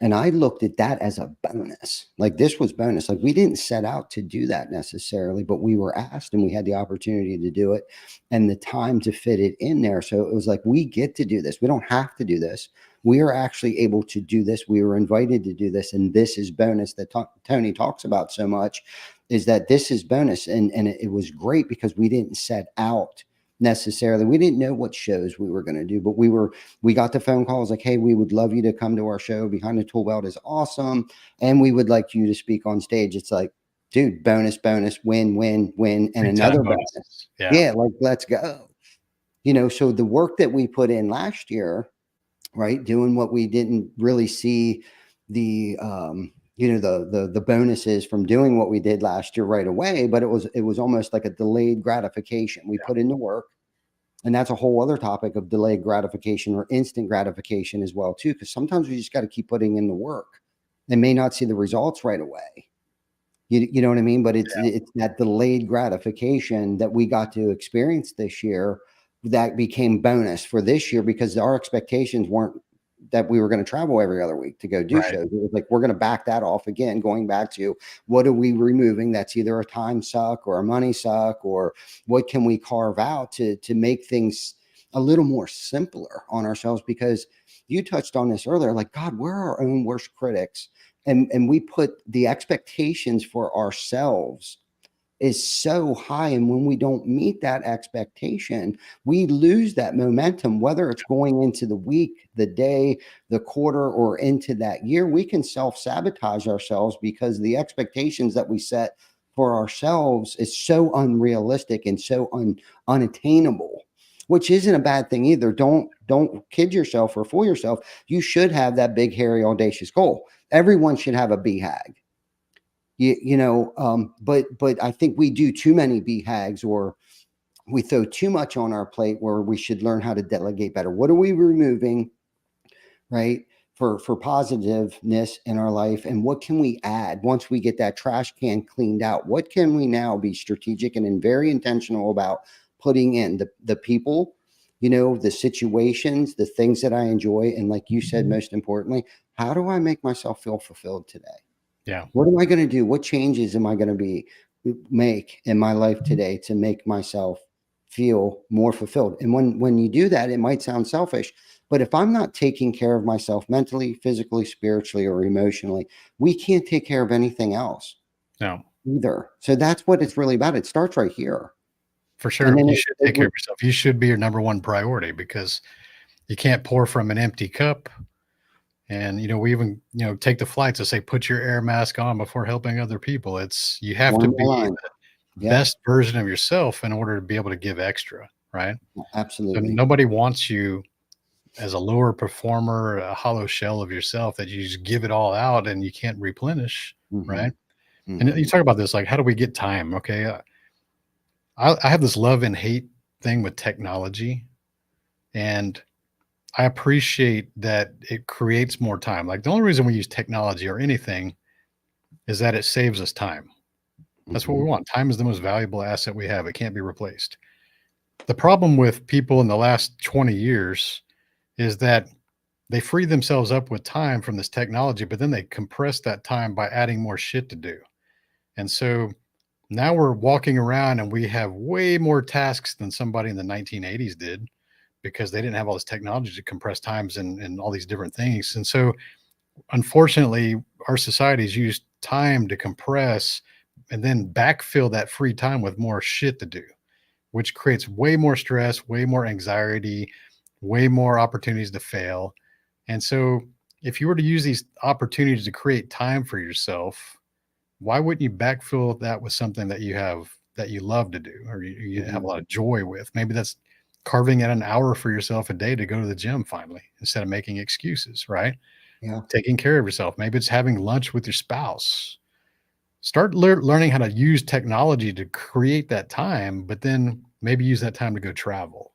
And I looked at that as a bonus. Like this was bonus. Like we didn't set out to do that necessarily, but we were asked and we had the opportunity to do it and the time to fit it in there. So it was like, we get to do this. We don't have to do this. We are actually able to do this. We were invited to do this. And this is bonus that Tony talks about so much, is that this is bonus. And it was great because we didn't set out necessarily. We didn't know what shows we were going to do, but we got the phone calls like, hey, we would love you to come to our show. Behind the ToolBelt is awesome, and we would like you to speak on stage. It's like, dude, bonus, win, and another bonus. Yeah, like let's go. So the work that we put in last year, right, doing what we didn't really see the the bonuses from doing what we did last year right away, but it was almost like a delayed gratification. We put in the work, and that's a whole other topic of delayed gratification or instant gratification as well too, because sometimes we just got to keep putting in the work and may not see the results right away. You know what I mean? But it's that delayed gratification that we got to experience this year that became bonus for this year, because our expectations weren't that we were going to travel every other week to go do shows. It was like, we're going to back that off again, going back to what are we removing that's either a time suck or a money suck, or what can we carve out to make things a little more simpler on ourselves? Because you touched on this earlier, like, God, we're our own worst critics. And we put the expectations for ourselves is so high. And when we don't meet that expectation, we lose that momentum, whether it's going into the week, the day, the quarter, or into that year. We can self-sabotage ourselves because the expectations that we set for ourselves is so unrealistic and so unattainable, which isn't a bad thing either. Don't kid yourself or fool yourself. You should have that big, hairy, audacious goal. Everyone should have a BHAG. But I think we do too many BHAGs, or we throw too much on our plate, where we should learn how to delegate better. What are we removing, right, for positiveness in our life? And what can we add once we get that trash can cleaned out? What can we now be strategic and very intentional about putting in? The people the situations, the things that I enjoy. And like you said, most importantly, how do I make myself feel fulfilled today?
Yeah.
What am I going to do? What changes am I going to make in my life today to make myself feel more fulfilled? And when you do that, it might sound selfish, but if I'm not taking care of myself mentally, physically, spiritually, or emotionally, we can't take care of anything else
No,
either. So that's what it's really about. It starts right here.
for
And
sure.
then
You should take care of yourself. You should be your number one priority, because you can't pour from an empty cup. And, we even, take the flights to say, put your air mask on before helping other people. You have to
one more
be
line.
the
Yeah,
best version of yourself in order to be able to give extra, right? So
absolutely.
nobody wants you as a lower performer, a hollow shell of yourself that you just give it all out and you can't replenish,
Hmm.
right? And you talk about this, like, how do we get time? Okay. I have this love and hate thing with technology, and I appreciate that it creates more time. Like, the only reason we use technology or anything is that it saves us time. That's what we want. Time is the most valuable asset we have. It can't be replaced. The problem with people in the last 20 years is that they free themselves up with time from this technology, but then they compress that time by adding more shit to do. And so now we're walking around and we have way more tasks than somebody in the 1980s did, because they didn't have all this technology to compress times and all these different things. And so, unfortunately, our society's used time to compress and then backfill that free time with more shit to do, which creates way more stress, way more anxiety, way more opportunities to fail. And so, if you were to use these opportunities to create time for yourself, why wouldn't you backfill that with something that you love to do, or you have a lot of joy with? Maybe that's carving out an hour for yourself a day to go to the gym finally, instead of making excuses, right?
Yeah.
Taking care of yourself. Maybe it's having lunch with your spouse. Start learning how to use technology to create that time, but then maybe use that time to go travel,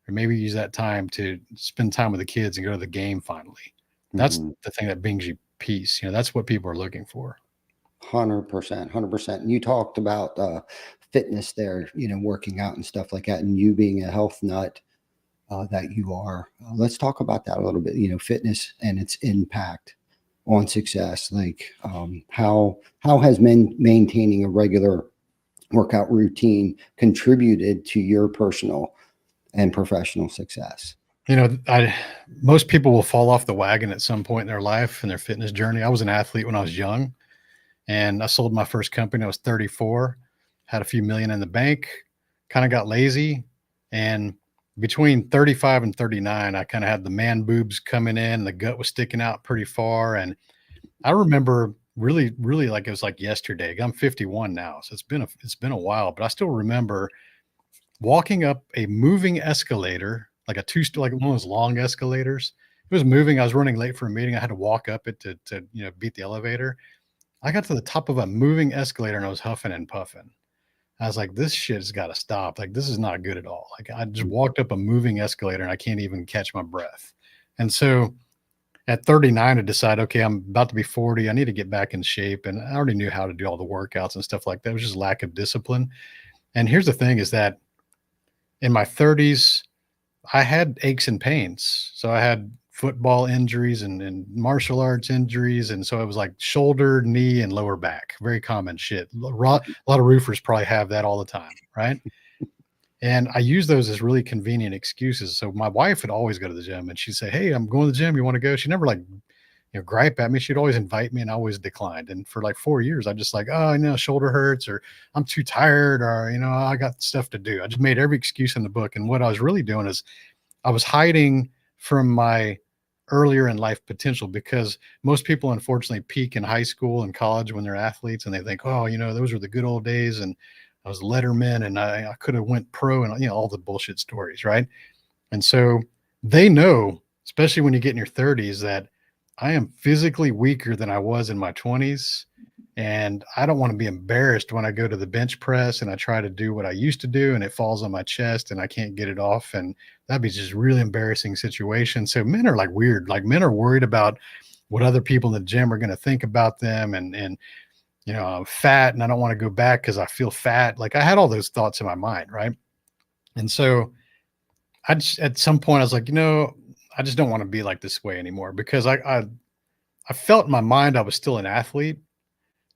or maybe use that time to spend time with the kids and go to the game finally. That's the thing that brings you peace. That's what people are looking for.
100%, 100%. And you talked about fitness there, working out and stuff like that, and you being a health nut that you are. Let's talk about that a little bit. Fitness and its impact on success. Like, how has maintaining a regular workout routine contributed to your personal and professional success?
Most people will fall off the wagon at some point in their life and their fitness journey. I was an athlete when I was young, and I sold my first company. I was 34, had a few million in the bank, kind of got lazy. And between 35 and 39, I kind of had the man boobs coming in. The gut was sticking out pretty far. And I remember really, really, like it was like yesterday. I'm 51 now, so it's been a while, but I still remember walking up a moving escalator, like like one of those long escalators. It was moving. I was running late for a meeting. I had to walk up it to beat the elevator. I got to the top of a moving escalator and I was huffing and puffing. I was like, this shit's got to stop. Like, this is not good at all. Like, I just walked up a moving escalator and I can't even catch my breath. And so at 39, I decided, okay, I'm about to be 40. I need to get back in shape. And I already knew how to do all the workouts and stuff like that. It was just lack of discipline. And here's the thing, is that in my 30s, I had aches and pains. So I had football injuries and martial arts injuries. And so it was like shoulder, knee, and lower back. Very common shit. A lot of roofers probably have that all the time, right? And I use those as really convenient excuses. So my wife would always go to the gym and she'd say, hey, I'm going to the gym. You want to go? She never gripe at me. She'd always invite me and I always declined. And for like 4 years, I just like, oh, shoulder hurts, or I'm too tired, or, I got stuff to do. I just made every excuse in the book. And what I was really doing is I was hiding from my earlier in life potential, because most people unfortunately peak in high school and college when they're athletes, and they think, oh, those were the good old days. And I was Letterman and I could have went pro, and, all the bullshit stories. Right. And so they know, especially when you get in your 30s, that I am physically weaker than I was in my 20s. And I don't want to be embarrassed when I go to the bench press and I try to do what I used to do and it falls on my chest and I can't get it off. And that'd be just really embarrassing situation. So men are like weird. Like, men are worried about what other people in the gym are going to think about them. And I'm fat and I don't want to go back because I feel fat. Like, I had all those thoughts in my mind. Right. And so at some point I was like, I just don't want to be like this way anymore, because I felt in my mind I was still an athlete,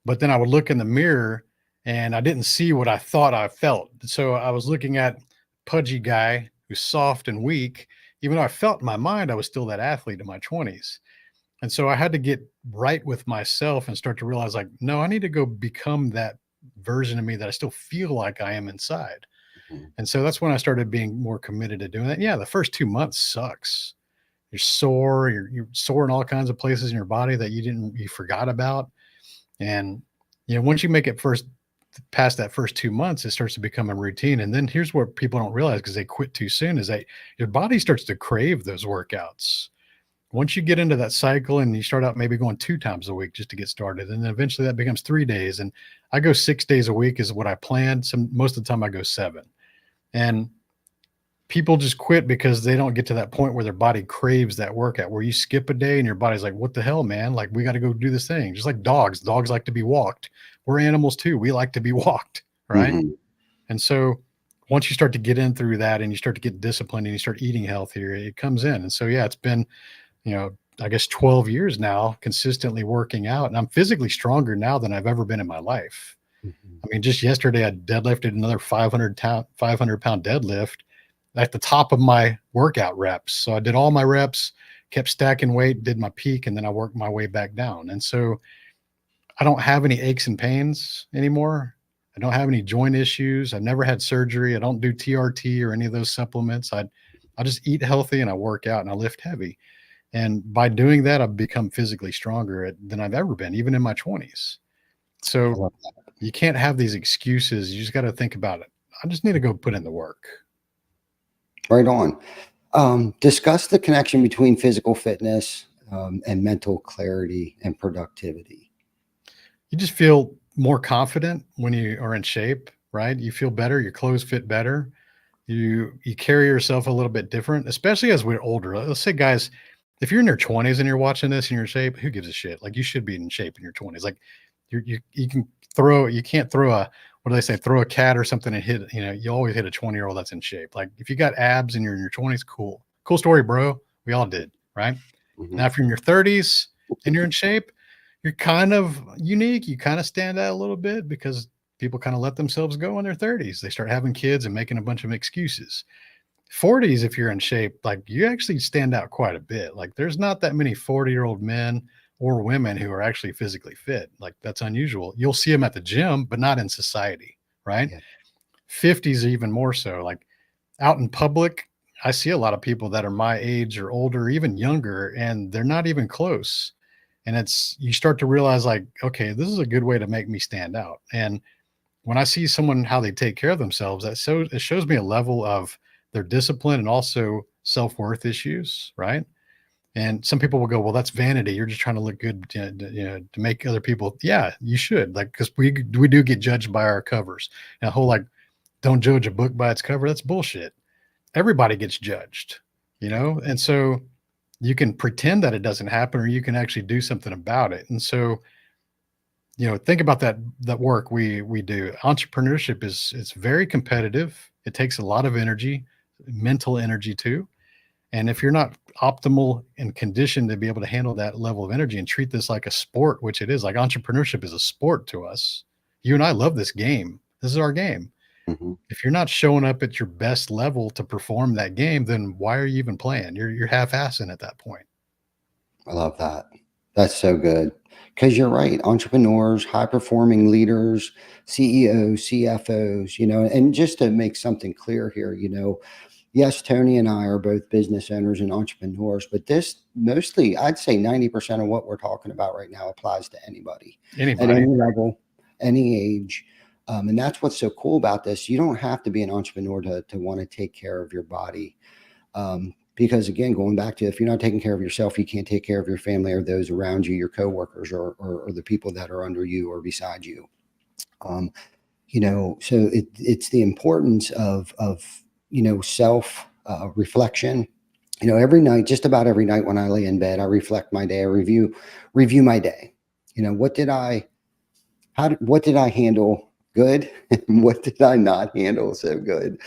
but then I would look in the mirror and I didn't see what I thought I felt. So I was looking at pudgy guy who's soft and weak, even though I felt in my mind I was still that athlete in my 20s. And so I had to get right with myself and start to realize, like, no, I need to go become that version of me that I still feel like I am inside.
Mhm.
And so that's when I started being more committed to doing that. Yeah, the first 2 months sucks. You're sore, you're sore in all kinds of places in your body that you forgot about. And once you make it past that first 2 months, it starts to become a routine. And then here's what people don't realize, because they quit too soon, is that your body starts to crave those workouts. Once you get into that cycle and you start out maybe going 2 times a week just to get started, and then eventually that becomes 3 days. And I go 6 days a week is what I planned. Most of the time I go 7. And people just quit because they don't get to that point where their body craves that workout, where you skip a day and your body's like, what the hell, man? Like, we got to go do this thing. Just like dogs like to be walked. We're animals too. We like to be walked. Right.
Mhm.
And so once you start to get in through that and you start to get disciplined and you start eating healthier, it comes in. And so, yeah, it's been, I guess 12 years now consistently working out, and I'm physically stronger now than I've ever been in my life.
Mhm.
I mean, just yesterday I deadlifted another 500-pound deadlift at the top of my workout reps. So I did all my reps, kept stacking weight, did my peak, and then I worked my way back down. And so I don't have any aches and pains anymore. I don't have any joint issues. I've never had surgery. I don't do TRT or any of those supplements. I just eat healthy and I work out and I lift heavy. And by doing that, I've become physically stronger than I've ever been, even in my 20s.
I
So
love that.
you can't have these excuses. You just got to think about it. I just need to go put in the work.
Right on. Discuss the connection between physical fitness and mental clarity and productivity.
You just feel more confident when you are in shape, right? You feel better. Your clothes fit better. You carry yourself a little bit different, especially as we're older. Let's say, guys, if you're in your 20s and you're watching this and you're in shape, who gives a shit? Like, you should be in shape in your 20s. Like, you can't throw what do they say? Throw a cat or something and hit, you always hit a 20-year-old that's in shape. Like, if you got abs and you're in your 20s, cool story, bro. We all did, right?
Mhm.
Now, if you're in your 30s and you're in shape, you're kind of unique. You kind of stand out a little bit because people kind of let themselves go in their 30s. They start having kids and making a bunch of excuses. 40s, if you're in shape, like, you actually stand out quite a bit. Like, there's not that many 40-year-old men or women who are actually physically fit. Like, that's unusual. You'll see them at the gym, but not in society, right?
Yeah.
50s even more so. Like, out in public, I see a lot of people that are my age or older, even younger, and they're not even close. And you start to realize, like, okay, this is a good way to make me stand out. And when I see someone, how they take care of themselves, it shows me a level of their discipline and also self-worth issues, right? And some people will go, well, that's vanity. You're just trying to look good to make other people. Yeah, you should, like, because we do get judged by our covers. And the whole, like, don't judge a book by its cover, that's bullshit. Everybody gets judged, and so you can pretend that it doesn't happen, or you can actually do something about it. And so, think about that work we do. Entrepreneurship it's very competitive. It takes a lot of energy, mental energy too. And if you're not optimal and conditioned to be able to handle that level of energy and treat this like a sport, which it is, like, entrepreneurship is a sport to us. You and I love this game. This is our game.
Mhm.
If you're not showing up at your best level to perform that game, then why are you even playing? You're half-assing at that point.
I love that. That's so good. Because you're right. Entrepreneurs, high performing leaders, CEOs, CFOs, and just to make something clear here, yes, Tony and I are both business owners and entrepreneurs, but this mostly, I'd say 90% of what we're talking about right now applies to anybody at
Anybody.
any level, any age. And that's what's so cool about this. You don't have to be an entrepreneur to want to take care of your body. Because again, going back to, if you're not taking care of yourself, you can't take care of your family or those around you, your coworkers, or the people that are under you or beside you. So it's the importance of self reflection. Every night, just about every night when I lay in bed, I reflect my day. I review my day. What did I handle good? And what did I not handle so good?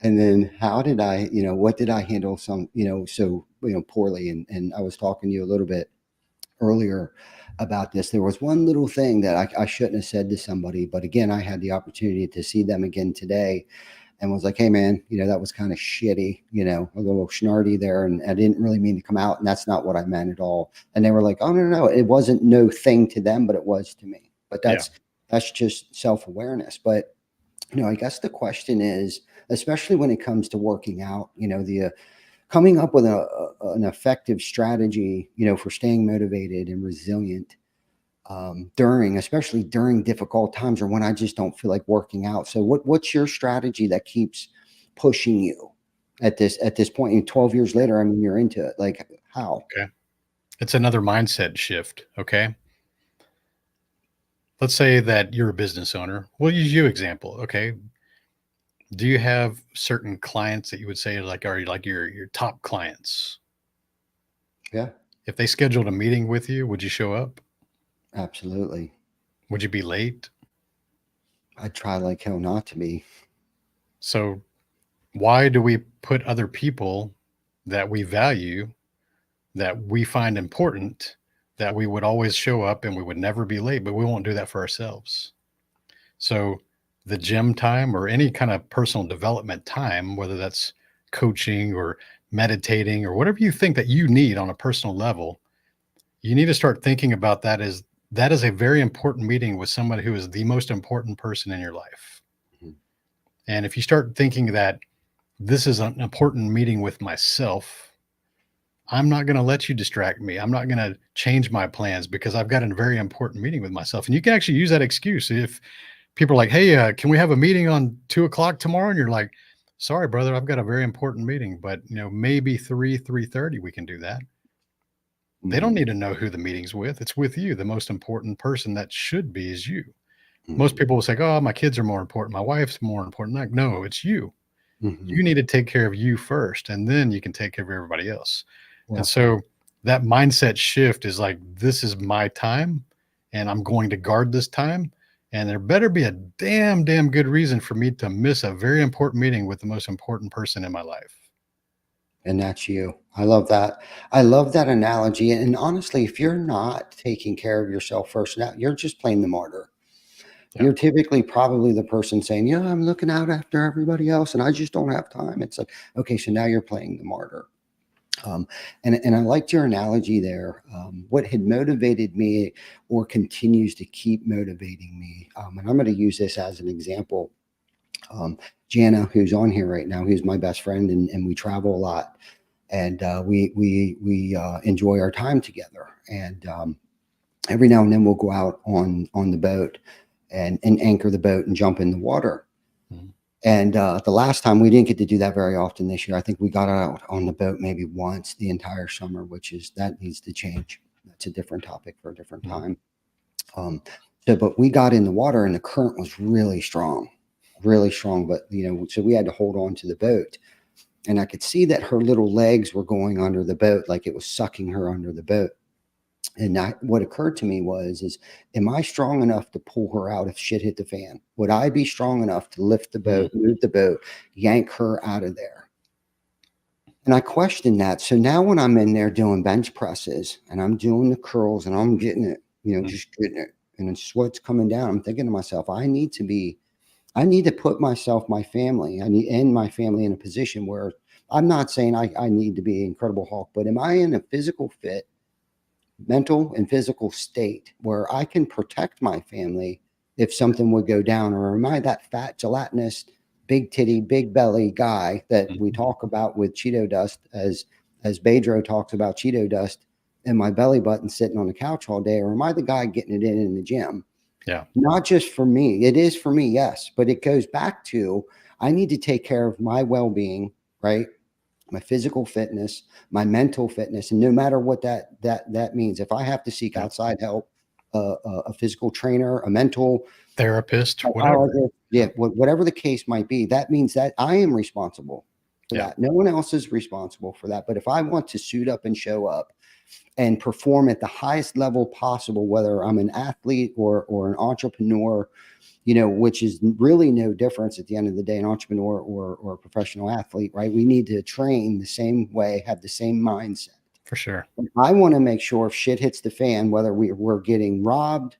And then how did I, what did I handle so, poorly? And I was talking to you a little bit earlier about this. There was one little thing that I shouldn't have said to somebody, but again, I had the opportunity to see them again today and was like, hey man, that was kind of shitty, a little snarty there. And I didn't really mean to come out. And that's not what I meant at all. And they were like, oh, no, it wasn't no thing to them, but it was to me. But that's just self-awareness. But, I guess the question is, especially when it comes to working out, the coming up with an effective strategy, for staying motivated and resilient especially during difficult times or when I just don't feel like working out. So what's your strategy that keeps pushing you at this point? And 12 years later, I mean, you're into it. Like how?
Okay. It's another mindset shift. Okay. Let's say that you're a business owner. We'll use you example. Okay. Do you have certain clients that you would say are like your top clients?
Yeah,
If they scheduled a meeting with you, would you show up?
absolutely.
Would you be late?
I'd try like hell not to be.
So why do we put other people that we value, that we find important, that we would always show up and we would never be late, but we won't do that for ourselves? So the gym time or any kind of personal development time, whether that's coaching or meditating or whatever you think that you need on a personal level, you need to start thinking about that as that is a very important meeting with somebody who is the most important person in your life.
Mhm.
And if you start thinking that this is an important meeting with myself, I'm not going to let you distract me. I'm not going to change my plans because I've got a very important meeting with myself. And you can actually use that excuse. If people are like, hey, can we have a meeting on 2:00 tomorrow? And you're like, sorry, brother, I've got a very important meeting, but maybe 3:30 we can do that. They don't need to know who the meeting's with. It's with you. The most important person that should be is you. Most people will say, oh, my kids are more important. My wife's more important. Like, no, it's you. You need to take care of you first, and then you can take care of everybody else.
Yeah.
And so that mindset shift is like, this is my time, and I'm going to guard this time. And there better be a damn good reason for me to miss a very important meeting with the most important person in my life.
And that's you. I love that. I love that analogy. And honestly, if you're not taking care of yourself first, now you're just playing the martyr.
Yeah.
You're typically probably the person saying, yeah, I'm looking out after everybody else and I just don't have time. It's like, okay, so now you're playing the martyr. And I liked your analogy there. What had motivated me or continues to keep motivating me, and I'm going to use this as an example. Jana, who's on here right now, who's my best friend, and we travel a lot, and we enjoy our time together. And every now and then we'll go out on the boat and anchor the boat and jump in the water.
Mhm.
And the last time we didn't get to do that very often this year. I think we got out on the boat maybe once the entire summer, that needs to change. That's a different topic for a different time. But we got in the water and the current was really strong. But, so we had to hold on to the boat, and I could see that her little legs were going under the boat, like it was sucking her under the boat. And what occurred to me is, am I strong enough to pull her out if shit hit the fan? Would I be strong enough to lift the boat, move the boat, yank her out of there? And I questioned that. So now when I'm in there doing bench presses and I'm doing the curls and I'm getting it, just getting it, and the sweat's coming down, I'm thinking to myself, I need to put my family in a position where I'm not saying I need to be Incredible Hulk, but am I in a physical fit, mental and physical state where I can protect my family if something would go down? Or am I that fat, gelatinous, big titty, big belly guy that we talk about with Cheeto dust, as Bedro talks about Cheeto dust in my belly button sitting on the couch all day? Or am I the guy getting it in the gym?
Yeah.
Not just for me. It is for me, yes. But it goes back to, I need to take care of my well-being, right? My physical fitness, my mental fitness. And no matter what that means, if I have to seek outside help, a physical trainer, a mental
therapist, whatever.
Whatever the case might be, that means that I am responsible for that. No one else is responsible for that. But if I want to suit up and show up and perform at the highest level possible, whether I'm an athlete or an entrepreneur, which is really no difference at the end of the day, an entrepreneur or a professional athlete, right? We need to train the same way, have the same mindset.
For sure.
I want to make sure if shit hits the fan, whether we're getting robbed,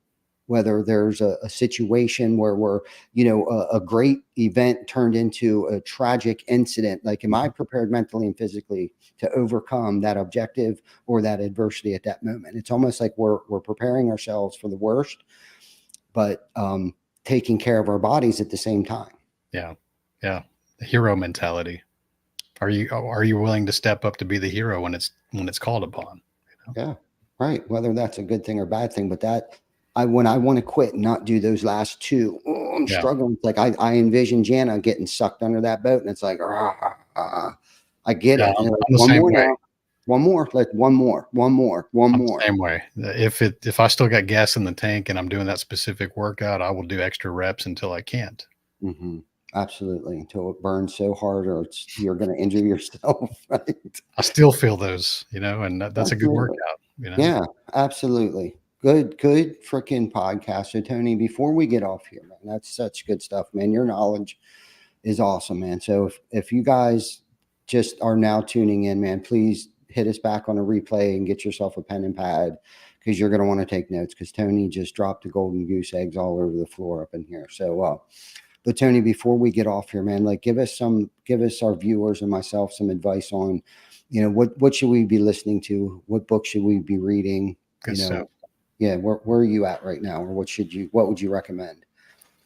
whether there's a situation where we're, a great event turned into a tragic incident, like, am I prepared mentally and physically to overcome that objective or that adversity at that moment? It's almost like we're preparing ourselves for the worst, but taking care of our bodies at the same time.
Yeah. Yeah. The hero mentality. Are you willing to step up to be the hero when it's called upon?
Yeah, right. Whether that's a good thing or bad thing, but when I want to quit and not do those last two, I'm struggling. It's like I envision Jana getting sucked under that boat, and it's like, I get it.
I'm
Like,
the
one
same
more
way.
now, one more, like one more.
I'm the same way. If I still got gas in the tank and I'm doing that specific workout, I will do extra reps until I can't.
Mm-hmm. Absolutely, until it burns so hard, or you're going to injure yourself. Right?
I still feel those, and that's a good workout.
Yeah, absolutely. Good freaking podcast. So Tony, before we get off here, man, that's such good stuff, man. Your knowledge is awesome, man. So if you guys just are now tuning in, man, please hit us back on a replay and get yourself a pen and pad, because you're going to want to take notes, because Tony just dropped the golden goose eggs all over the floor up in here. So, but Tony, before we get off here, man, like give us our viewers and myself some advice on, what should we be listening to? What book should we be reading?
Good stuff.
Yeah. Where are you at right now? Or what would you recommend?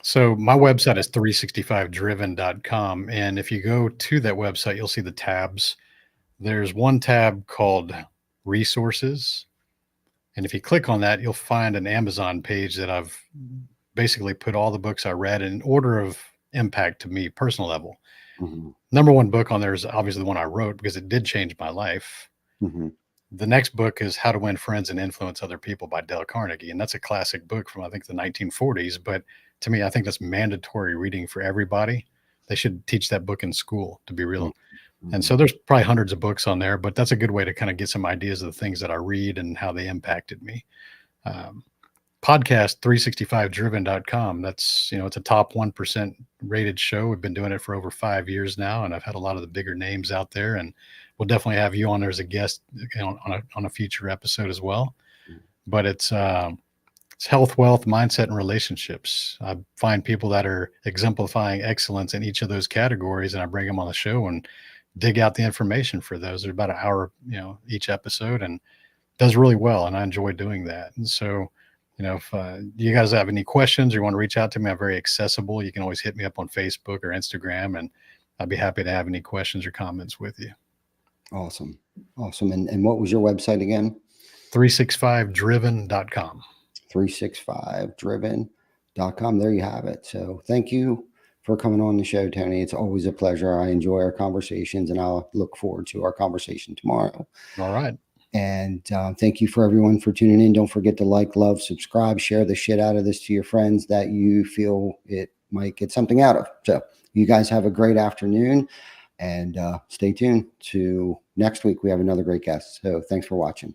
So my website is 365driven.com. And if you go to that website, you'll see the tabs. There's one tab called resources. And if you click on that, you'll find an Amazon page that I've basically put all the books I read in order of impact to me, personal level.
Mm-hmm.
Number one book on there is obviously the one I wrote, because it did change my life.
Mm-hmm.
The next book is How to Win Friends and Influence Other People by Dale Carnegie. And that's a classic book from, I think, the 1940s. But to me, I think that's mandatory reading for everybody. They should teach that book in school, to be real. Mm-hmm. And so there's probably hundreds of books on there, but that's a good way to kind of get some ideas of the things that I read and how they impacted me. Podcast 365driven.com. That's, it's a top 1% rated show. We've been doing it for over 5 years now, and I've had a lot of the bigger names out there, and we'll definitely have you on there as a guest on a future episode as well. But it's health, wealth, mindset, and relationships. I find people that are exemplifying excellence in each of those categories, and I bring them on the show and dig out the information for those. They're about an hour, each episode, and does really well. And I enjoy doing that. And so, if you guys have any questions or you want to reach out to me, I'm very accessible. You can always hit me up on Facebook or Instagram, and I'd be happy to have any questions or comments with you.
Awesome. And what was your website again?
365driven.com.
365driven.com. There you have it. So thank you for coming on the show, Tony. It's always a pleasure. I enjoy our conversations, and I'll look forward to our conversation tomorrow.
All right.
And thank you for everyone for tuning in. Don't forget to like, love, subscribe, share the shit out of this to your friends that you feel it might get something out of. So you guys have a great afternoon, and stay tuned to next week. We have another great guest. So thanks for watching.